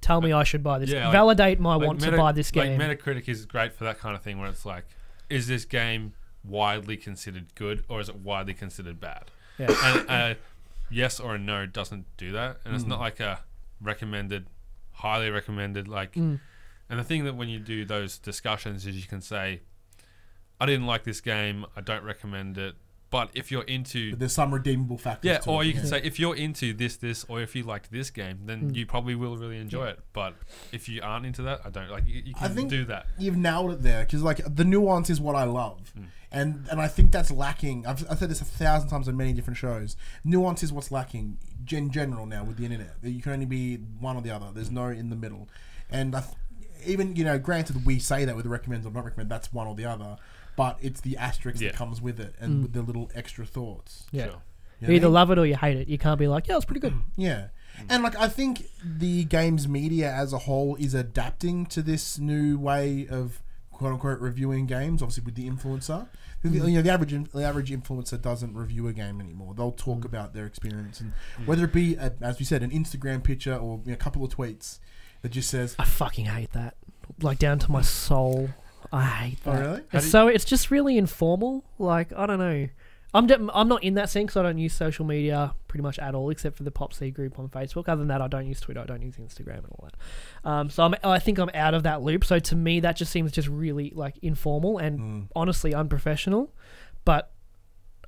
tell me I should buy this. Validate my want to buy this game. Like Metacritic is great for that kind of thing, where it's like, is this game widely considered good or is it widely considered bad? Yeah. And yes or a no doesn't do that, and it's not like a recommended, highly recommended. Like, and the thing that when you do those discussions is you can say, I didn't like this game, I don't recommend it. But if you're into... But there's some redeemable factors to or it. You can say, if you're into this, or if you liked this game, then you probably will really enjoy it. But if you aren't into that, I don't... Like, you can do that. You've nailed it there, because, like, the nuance is what I love. And I think that's lacking. I've said this 1,000 times on many different shows. Nuance is what's lacking in general now with the internet. You can only be one or the other. There's no in the middle. And even, granted, we say that with the recommend or not recommend, that's one or the other. But it's the asterisk that comes with it and with the little extra thoughts. Yeah. Sure. You either love it or you hate it. You can't be like, yeah, it's pretty good. Yeah. And like I think the games media as a whole is adapting to this new way of quote unquote reviewing games, obviously with the influencer. The average influencer doesn't review a game anymore. They'll talk about their experience, and whether it be as we said, an Instagram picture or a couple of tweets that just says, I fucking hate that. Like down to my soul. I hate that. Oh, really? It's just really informal. Like, I don't know. I'm not in that scene because I don't use social media pretty much at all, except for the PopC group on Facebook. Other than that, I don't use Twitter. I don't use Instagram and all that. So I think I'm out of that loop. So to me, that just seems just really like informal and honestly unprofessional. But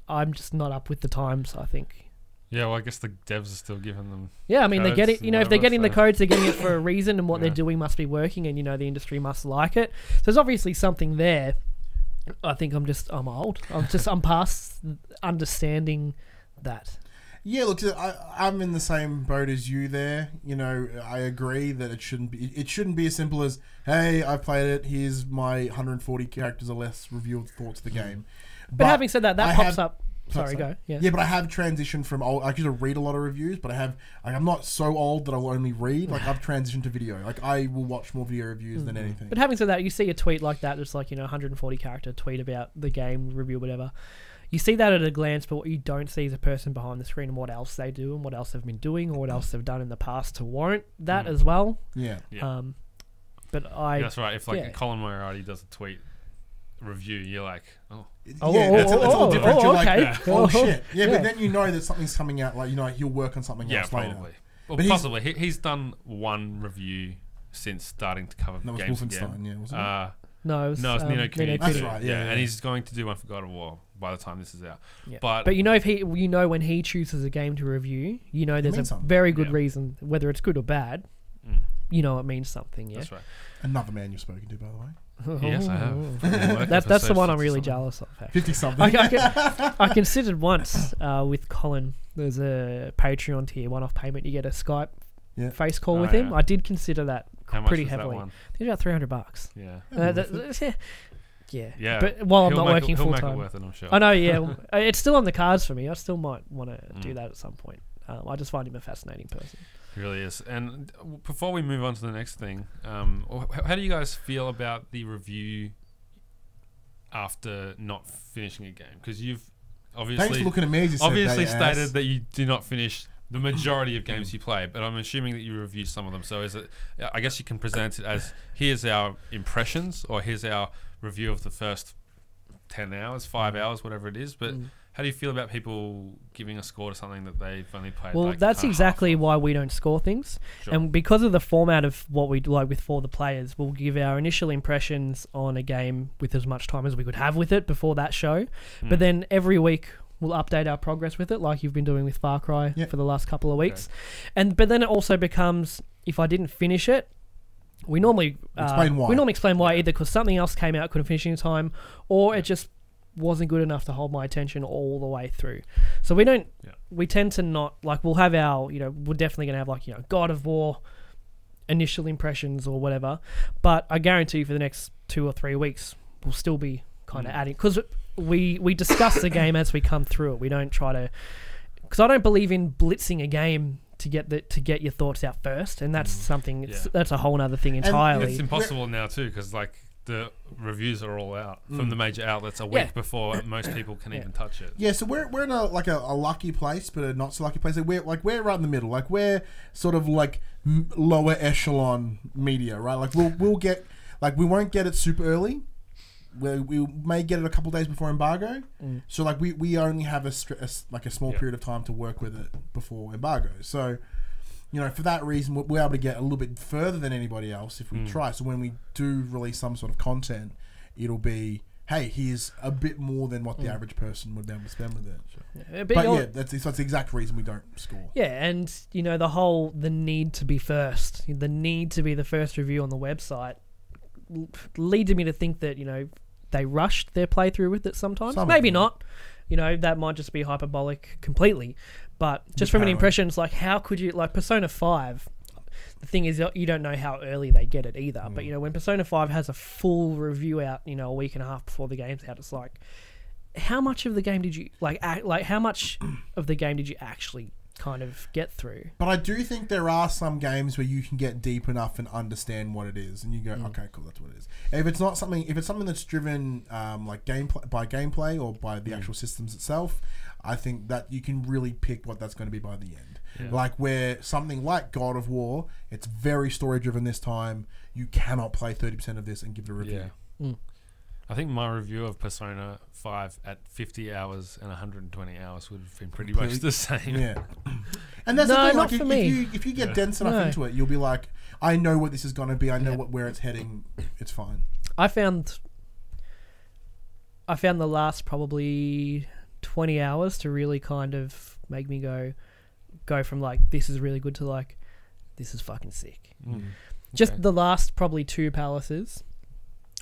I'm just not up with the times, I think. Yeah, well, I guess the devs are still giving them. Yeah, I mean, they get it. If they're getting the codes, they're getting it for a reason, and what they're doing must be working, and the industry must like it. So there's obviously something there. I think I'm old. I'm past understanding that. Yeah, look, I'm in the same boat as you there. You know, I agree that it shouldn't be as simple as, hey, I played it, here's my 140 characters or less review of thoughts of the game. But having said that, pops up. Sorry, go. Yeah, but I have transitioned from old. I used to read a lot of reviews, but I'm not so old that I will only read. Like, I've transitioned to video. Like, I will watch more video reviews than anything. But having said that, you see a tweet like that, just like, 140 character tweet about the game review, whatever. You see that at a glance, but what you don't see is a person behind the screen and what else they do and what else they've been doing or what else they've done in the past to warrant that as well. Yeah. But that's right. If Colin Moriarty does a tweet review, you're like, that's a little different. You're okay. like, oh shit. Yeah, but then you know that something's coming out. Like, he'll work on something else later. Probably. Well, but possibly. He's done one review since starting to cover games again. Yeah, wasn't it? No, it's Nino Kuni. That's right. Yeah, and he's going to do one for God of War by the time this is out. Yeah. But when he chooses a game to review, there's a very good reason, whether it's good or bad. It means something. Yeah, that's right. Another man you've spoken to, by the way. Yes, I have. That's the one I'm really jealous of. 50-something. I considered once with Colin. There's a Patreon tier, one-off payment. You get a Skype face call with him. I did consider that pretty heavily. I think about $300. Yeah. But while I'm not working full time, worth it, I'm sure. I know. Yeah, it's still on the cards for me. I still might want to do that at some point. I just find him a fascinating person. He really is. And before we move on to the next thing, how do you guys feel about the review after not finishing a game? Because you've thanks for looking at me. Obviously stated that you do not finish the majority of games you play, but I'm assuming that you review some of them. So is it? I guess you can present it as, here's our impressions, or here's our review of the first 10 hours, 5 hours, whatever it is. But how do you feel about people giving a score to something that they've only played? Well, that's exactly why we don't score things. Sure. And because of the format of what we like with For the Players, we'll give our initial impressions on a game with as much time as we could have with it before that show. But then every week we'll update our progress with it, like you've been doing with Far Cry for the last couple of weeks. Okay. But then it also becomes, if I didn't finish it, we normally explain why, either because something else came out, couldn't finish in time, or it just wasn't good enough to hold my attention all the way through. So we don't. Yeah. We tend to not, like, we'll have our, we're definitely going to have, like, God of War initial impressions or whatever. But I guarantee you for the next 2 or 3 weeks, we'll still be kind of adding, because we discuss the game as we come through it. We don't try to, because I don't believe in blitzing a game to get your thoughts out first, and that's something. That's a whole other thing entirely. And it's impossible now too, because like the reviews are all out from the major outlets a week before most people can even touch it. Yeah, so we're in a lucky place, but a not so lucky place. We're right in the middle. Like, we're sort of like lower echelon media, right? Like we'll get, like, we won't get it super early. We may get it a couple days before embargo. So like we only have a small period of time to work with it before embargo. So, for that reason, we're able to get a little bit further than anybody else if we try. So when we do release some sort of content, it'll be, hey, here's a bit more than what the average person would be able to spend with it. Sure. But that's the exact reason we don't score. Yeah, and the need to be first, the need to be the first review on the website leads me to think that they rushed their playthrough with it sometimes. Maybe not. That might just be hyperbolic completely. But just from an impression, it's like, how could you, like Persona 5, the thing is, you don't know how early they get it either. But, when Persona 5 has a full review out, a week and a half before the game's out, it's like, how much of the game did you, how much of the game did you actually kind of get through? But I do think there are some games where you can get deep enough and understand what it is, and you go, okay, cool, that's what it is. If it's something that's driven like gameplay or by the actual systems itself, I think that you can really pick what that's going to be by the end. Yeah. Like, where something like God of War, it's very story driven this time. You cannot play 30% of this and give it a review. Yeah. I think my review of Persona 5 at 50 hours and 120 hours would have been pretty much the same. Yeah. And that's the thing, like, for me. If you get dense enough into it, you'll be like, I know what this is going to be. I know where it's heading. It's fine. I found the last probably 20 hours to really kind of make me go from like, this is really good to like, this is fucking sick. Just the last probably 2 palaces.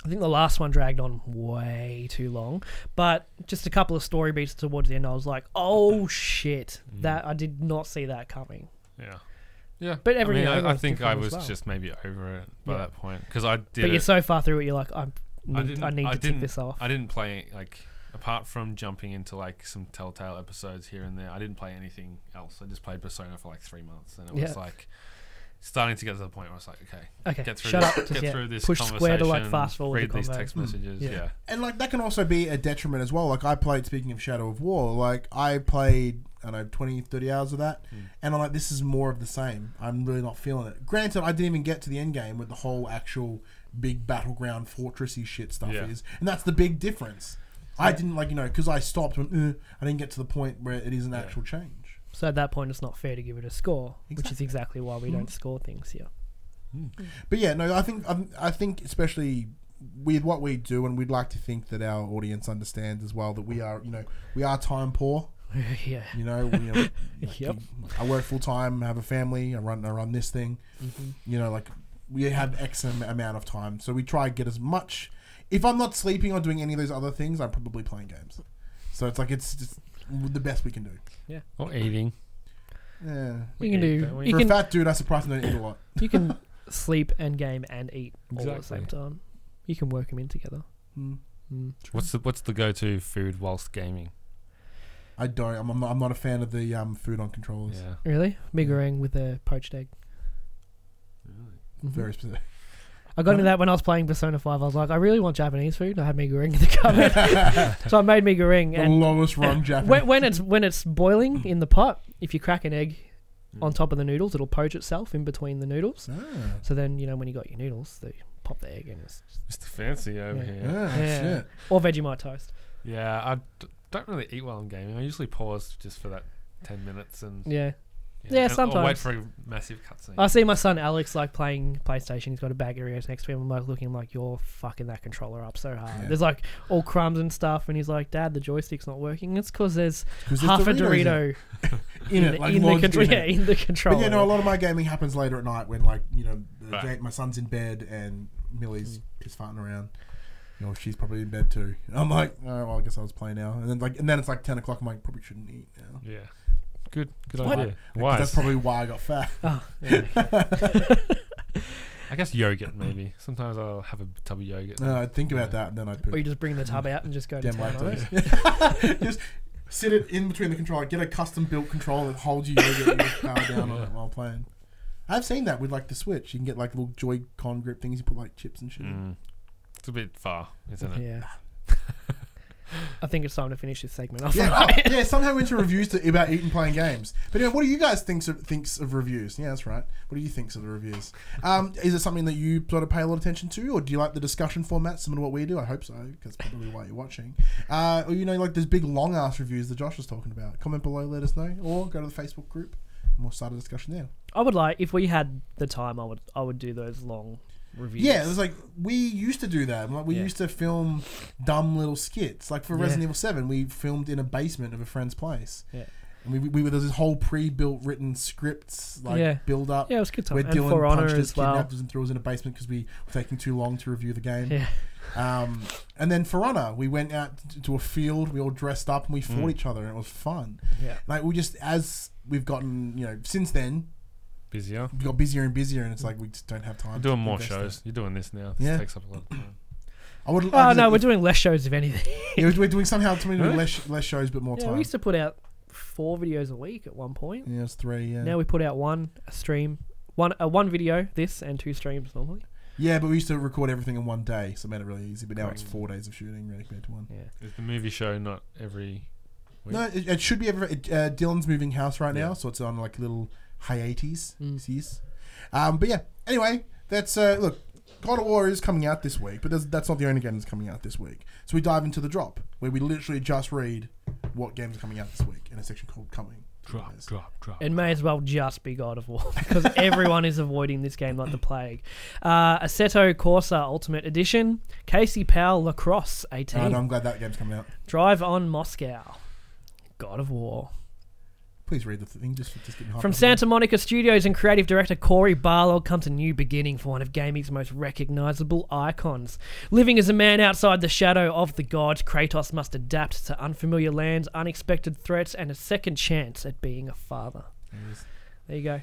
I think the last one dragged on way too long, but just a couple of story beats towards the end, I was like, "Oh shit!" That I did not see that coming. Yeah, yeah. But I think I was just maybe over it by that point because I did. But you're so far through it, you're like, I need to tick this off. I didn't play apart from jumping into some Telltale episodes here and there. I didn't play anything else. I just played Persona for 3 months, and it was starting to get to the point where I was like, okay, get through this push conversation, square to fast forward, read these text messages, and that can also be a detriment as well. I played, speaking of Shadow of War, I played, I don't know, 20, 30 hours of that, and I'm like, this is more of the same. I'm really not feeling it. Granted, I didn't even get to the end game with the whole actual big battleground fortressy shit stuff is, and that's the big difference. I didn't because I stopped when I didn't get to the point where it is an actual change. So at that point, it's not fair to give it a score, which is exactly why we don't score things here. But yeah, no, I think especially with what we do, and we'd like to think that our audience understands as well that we are time poor. Yeah. I work full time, have a family, I run this thing. We have X amount of time, so we try to get as much. If I'm not sleeping or doing any of those other things, I'm probably playing games. So it's just the best we can do. Yeah. Or eating. Yeah. You can do. For a fat dude, I surprisingly don't eat a lot. You can sleep and game and eat all at the same time. You can work them in together. What's the go-to food whilst gaming? I don't. I'm not a fan of the food on controllers. Yeah. Really? Mee goreng with a poached egg. Really? Very specific. I got into that when I was playing Persona 5. I was like, I really want Japanese food. I had mee goreng in the cupboard. So I made mee goreng. The longest run Japanese. When it's boiling in the pot, if you crack an egg on top of the noodles, it'll poach itself in between the noodles. So then, when you got your noodles, you pop the egg in. It's Mr. Fancy over here. Shit. Or Vegemite toast. Yeah, I don't really eat while I'm gaming. I usually pause just for that 10 minutes and... Yeah, sometimes. Or wait for a massive cutscene. I see my son Alex playing PlayStation. He's got a bag of Oreos next to him. I'm looking like, you're fucking that controller up so hard. There's all crumbs and stuff, and he's like, Dad, the joystick's not working. It's because there's half a Dorito in the controller. But a lot of my gaming happens later at night when my son's in bed and Millie's just farting around. She's probably in bed too. And I'm like, oh, well, I guess I was playing now. And then it's 10 o'clock. I'm like, probably shouldn't eat now. Yeah. Good idea. Why? That's probably why I got fat. Oh, yeah. I guess yogurt maybe. Sometimes I'll have a tub of yogurt. No, I'd think about that and then I'd poop. Or you just bring the tub out and just go to town on it. Just sit it in between the controller. Get a custom built controller that holds your yogurt and just power down on it while playing. I've seen that with the Switch. You can get little Joy-Con grip things. You put chips and shit in. It's a bit far, isn't it? Yeah. I think it's time to finish this segment off. Yeah, somehow into reviews about eating and playing games. But what do you guys thinks of reviews? Yeah, that's right. What do you think of the reviews? Is it something that you sort of pay a lot of attention to, or do you like the discussion format similar to what we do? I hope so, because that's probably why you're watching. Or those big long ass reviews that Josh was talking about. Comment below, let us know, or go to the Facebook group and we'll start a discussion there. I would if we had the time, I would do those long reviews. Yeah, it was we used to do that. We used to film dumb little skits. For Resident Evil 7, we filmed in a basement of a friend's place. Yeah. And we there was this whole pre-built written scripts build up. Yeah, it was good time. Where and Dylan For punched Honor us, as well. kidnapped us, and threw us in a basement because we were taking too long to review the game. Yeah. And then For Honor, we went out to a field. We all dressed up and we fought each other, and it was fun. Yeah. We just, as we've gotten since then. Busier. We got busier and busier, and it's we just don't have time. We're doing more shows. You're doing this now. This takes up a lot of time. We're doing less shows, if anything. We're doing less shows, but more time. We used to put out 4 videos a week at one point. Yeah, it's 3. Yeah. Now we put out a stream, one video, and 2 streams normally. Yeah, but we used to record everything in one day, so it made it really easy. But now it's 4 days of shooting, really compared to 1. Yeah. Is the movie show not every week? No, it should be every. Dylan's moving house right now, so it's on little hiatus. But yeah, anyway, that's look, God of War is coming out this week, but that's not the only game that's coming out this week. So we dive into the drop, where we literally just read what games are coming out this week in a section called Coming. Drop. It may as well just be God of War, because everyone is avoiding this game like the plague. Assetto Corsa Ultimate Edition, Casey Powell Lacrosse 18. No, I'm glad that game's coming out. Drive on Moscow, God of War. Please read the thing. Just getting hyped From up. Santa Monica Studios and creative director Corey Barlog comes a new beginning for one of gaming's most recognisable icons. Living as a man outside the shadow of the gods, Kratos must adapt to unfamiliar lands, unexpected threats, and a second chance at being a father. There you go.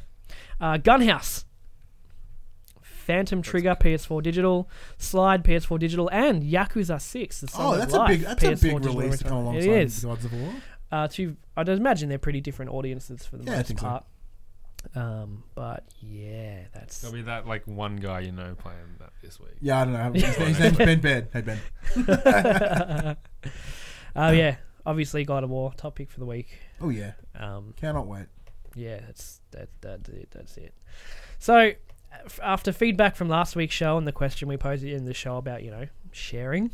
Gunhouse. Phantom Trigger, PS4 Digital, Slide, PS4 Digital, and Yakuza 6. The Song of that's Life, a big PS4 release to come alongside It is. Gods of War. I'd imagine they're pretty different audiences for the Yeah, I most think so. part. But yeah, that's There'll be that like one guy you know playing that this week. Yeah, I don't know. His name's Ben Baird. Hey, Ben. yeah. Obviously, God of War top pick for the week. Oh yeah, cannot wait. Yeah, that's it. So, after feedback from last week's show and the question we posed in the show about sharing,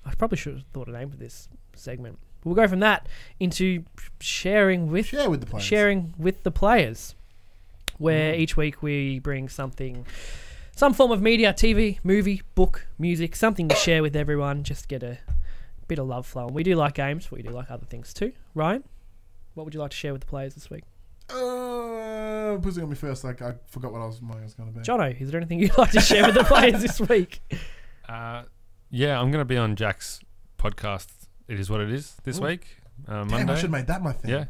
I probably should have thought a name for this segment. We'll go from that into sharing with the players, where each week we bring some form of media, TV, movie, book, music, something to share with everyone, just get a bit of love flowing. We do like games, but we do like other things too. Ryan, what would you like to share with the players this week? Pussy on me first. Like I forgot what I was going to be. Jono, is there anything you'd like to share with the players this week? Yeah, I'm going to be on Jack's podcast. It Is What It Is this week, Monday. Damn, I should have made that my thing. Yeah.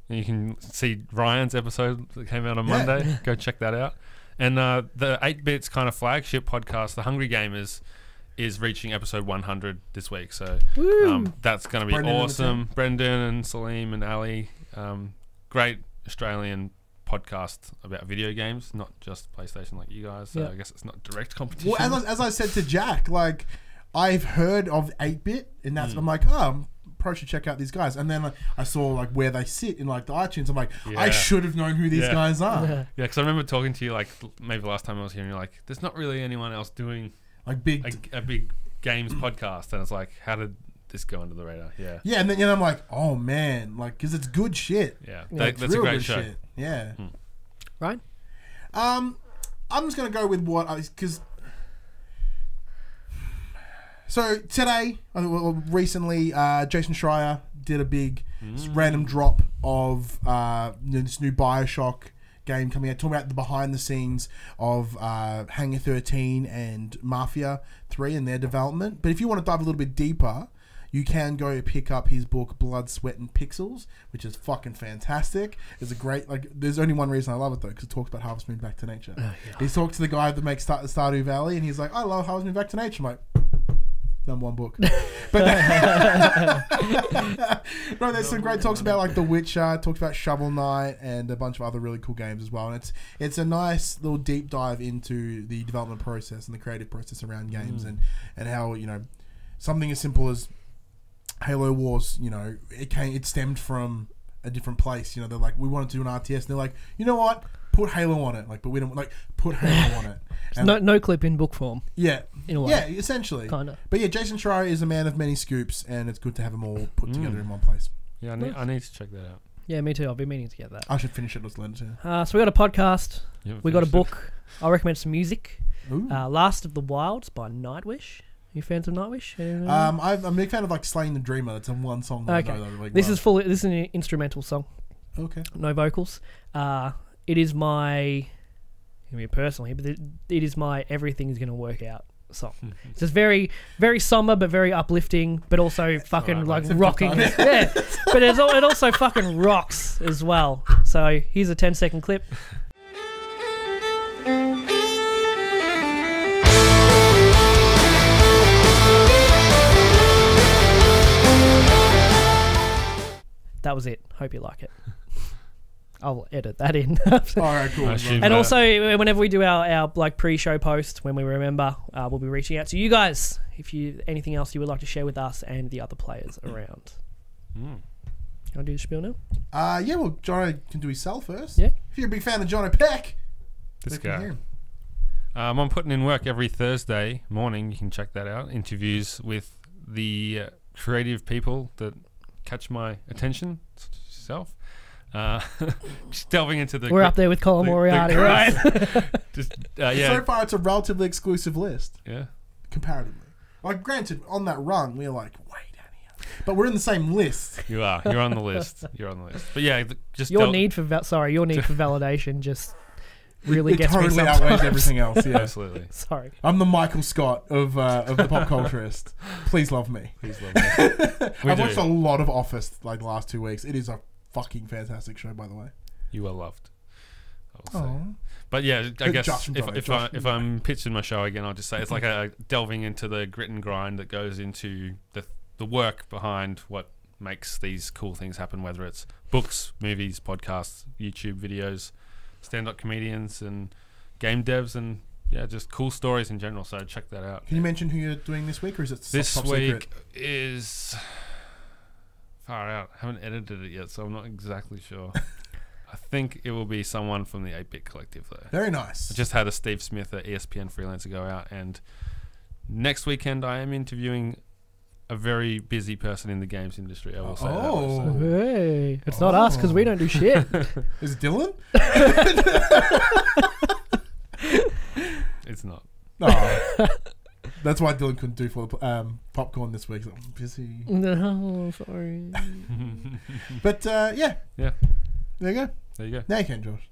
And you can see Ryan's episode that came out on Monday. Go check that out. And the 8-Bit's kind of flagship podcast, The Hungry Gamers, is reaching episode 100 this week. So that's going to be awesome. Brendan and Salim and Ali. Great Australian podcast about video games, not just PlayStation like you guys. So I guess it's not direct competition. Well, as I said to Jack, like, I've heard of 8-Bit, and that's I'm like, probably should check out these guys. And then I saw like where they sit in like the iTunes. I'm like, I should have known who these guys are. Yeah, because I remember talking to you like maybe last time I was here, and you're like, there's not really anyone else doing like a big games podcast. And it's like, how did this go under the radar? Yeah, and then I'm like, oh man, like because it's good shit. Yeah, that's a great show. Shit. Yeah, right. I'm just gonna go with what because. So today, recently, Jason Schreier did a big random drop of this new Bioshock game coming out, talking about the behind the scenes of Hangar 13 and Mafia 3 and their development. But if you want to dive a little bit deeper, you can go pick up his book Blood, Sweat and Pixels, which is fucking fantastic. It's a great, there's only one reason I love it though, because it talks about Harvest Moon Back to Nature. He's talked to the guy that makes Stardew Valley, and he's like, I love Harvest Moon Back to Nature. I'm like, number one book. But no, there's some great talks about like The Witcher, talks about Shovel Knight and a bunch of other really cool games as well. And it's a nice little deep dive into the development process and the creative process around games and how, something as simple as Halo Wars, it stemmed from a different place. They're like, we want to do an RTS, and they're like, you know what? Put Halo on it. But we don't put Halo on it. And no clip in book form. Yeah. In a way. Yeah, essentially. Kinda. But yeah, Jason Schreier is a man of many scoops, and it's good to have them all put together in one place. Yeah, I need to check that out. Yeah, me too. I'll be meaning to get that. I should finish it. Let's learn it too. So we got a podcast. We got a book. I'll recommend some music. Last of the Wilds by Nightwish. Are you fans of Nightwish? I'm a big fan of like Slaying the Dreamer. It's a one song. That I know that really this is an instrumental song. Okay. No vocals. It is my, personally, but it is my everything is going to work out song. It's just very, very somber, but very uplifting, but also fucking rocking. Yeah, but it also fucking rocks as well. So here's a 10-second clip. That was it. Hope you like it. I'll edit that in. Alright, cool. And also, whenever we do our pre-show post, when we remember, we'll be reaching out to you guys if anything else you would like to share with us and the other players around. Can I do the spiel now? Yeah, well, Jono can do his sell first. Yeah. If you're a big fan of Jono Pech, this guy. I'm Puttin In Work every Thursday morning. You can check that out. Interviews with the creative people that catch my attention, such as yourself. Just delving into the... We're up there with Colin Moriarty, right? So far, it's a relatively exclusive list. Yeah. Comparatively. Like, granted, on that run, we're like way down here. but we're in the same list. You are. You're on the list. But yeah, just your need for validation just really it gets totally me outweighs sometimes. everything else. Yeah, Absolutely. Sorry. I'm the Michael Scott of the pop culturist. Please love me. Please love me. I've watched a lot of Office like the last 2 weeks. It is a fucking fantastic show, by the way. You are loved. I will say. But yeah, I guess if I'm pitching my show again, I'll just say it's like a delving into the grit and grind that goes into the work behind what makes these cool things happen, whether it's books, movies, podcasts, YouTube videos, stand-up comedians, and game devs, and yeah, just cool stories in general. So check that out. Can you mention who you're doing this week, or is it this top week? Secret? Is far out. I haven't edited it yet, so I'm not exactly sure. I think it will be someone from the 8-Bit Collective, though. Very nice. I just had a Steve Smith at ESPN Freelancer go out, and next weekend I am interviewing a very busy person in the games industry. I will say that. Hey, it's not us because we don't do shit. Is it Dylan? It's not. Oh. That's why Dylan couldn't do for popcorn this week. I'm busy. No, sorry. But yeah. There you go. There you go. Now you can, Josh.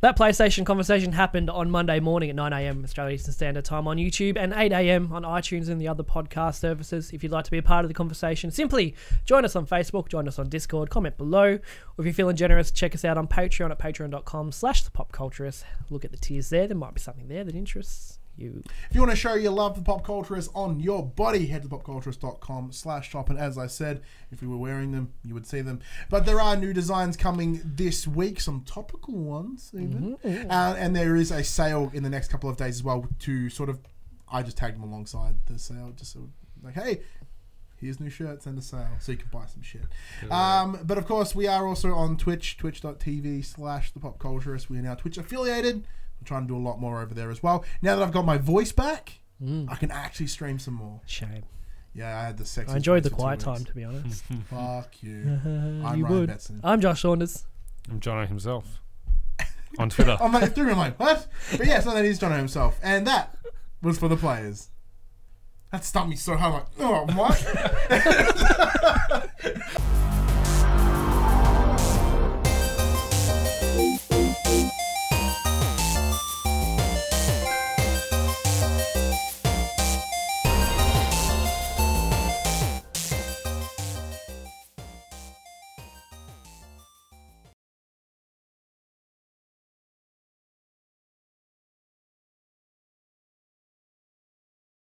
That PlayStation conversation happened on Monday morning at 9 a.m. Australian Eastern Standard Time on YouTube and 8 a.m. on iTunes and the other podcast services. If you'd like to be a part of the conversation, simply join us on Facebook, join us on Discord, comment below. Or if you're feeling generous, check us out on Patreon at patreon.com/thepopculturist. Look at the tiers there. There might be something there that interests you. If you want to show your love for Pop Culturist on your body, head to popculturist.com/shop. And as I said, if we were wearing them, you would see them. But there are new designs coming this week, some topical ones even. Mm-hmm. And there is a sale in the next couple of days as well to sort of, I just tagged them alongside the sale, just sort of like, hey, here's new shirts and a sale, so you can buy some shit. But of course, we are also on Twitch, twitch.tv/thepopculturist. We are now Twitch affiliated. I'm trying to do a lot more over there as well. Now that I've got my voice back, I can actually stream some more. Shame. Yeah, I had the sex. I enjoyed the quiet time, to be honest. Fuck you. I'm you Ryan would. Betson. I'm Josh Saunders. I'm Jono himself. On Twitter. I'm like, through my what? But yes, no, that is Jono himself. And that was for the players. That stumped me so hard. I'm like, oh, what?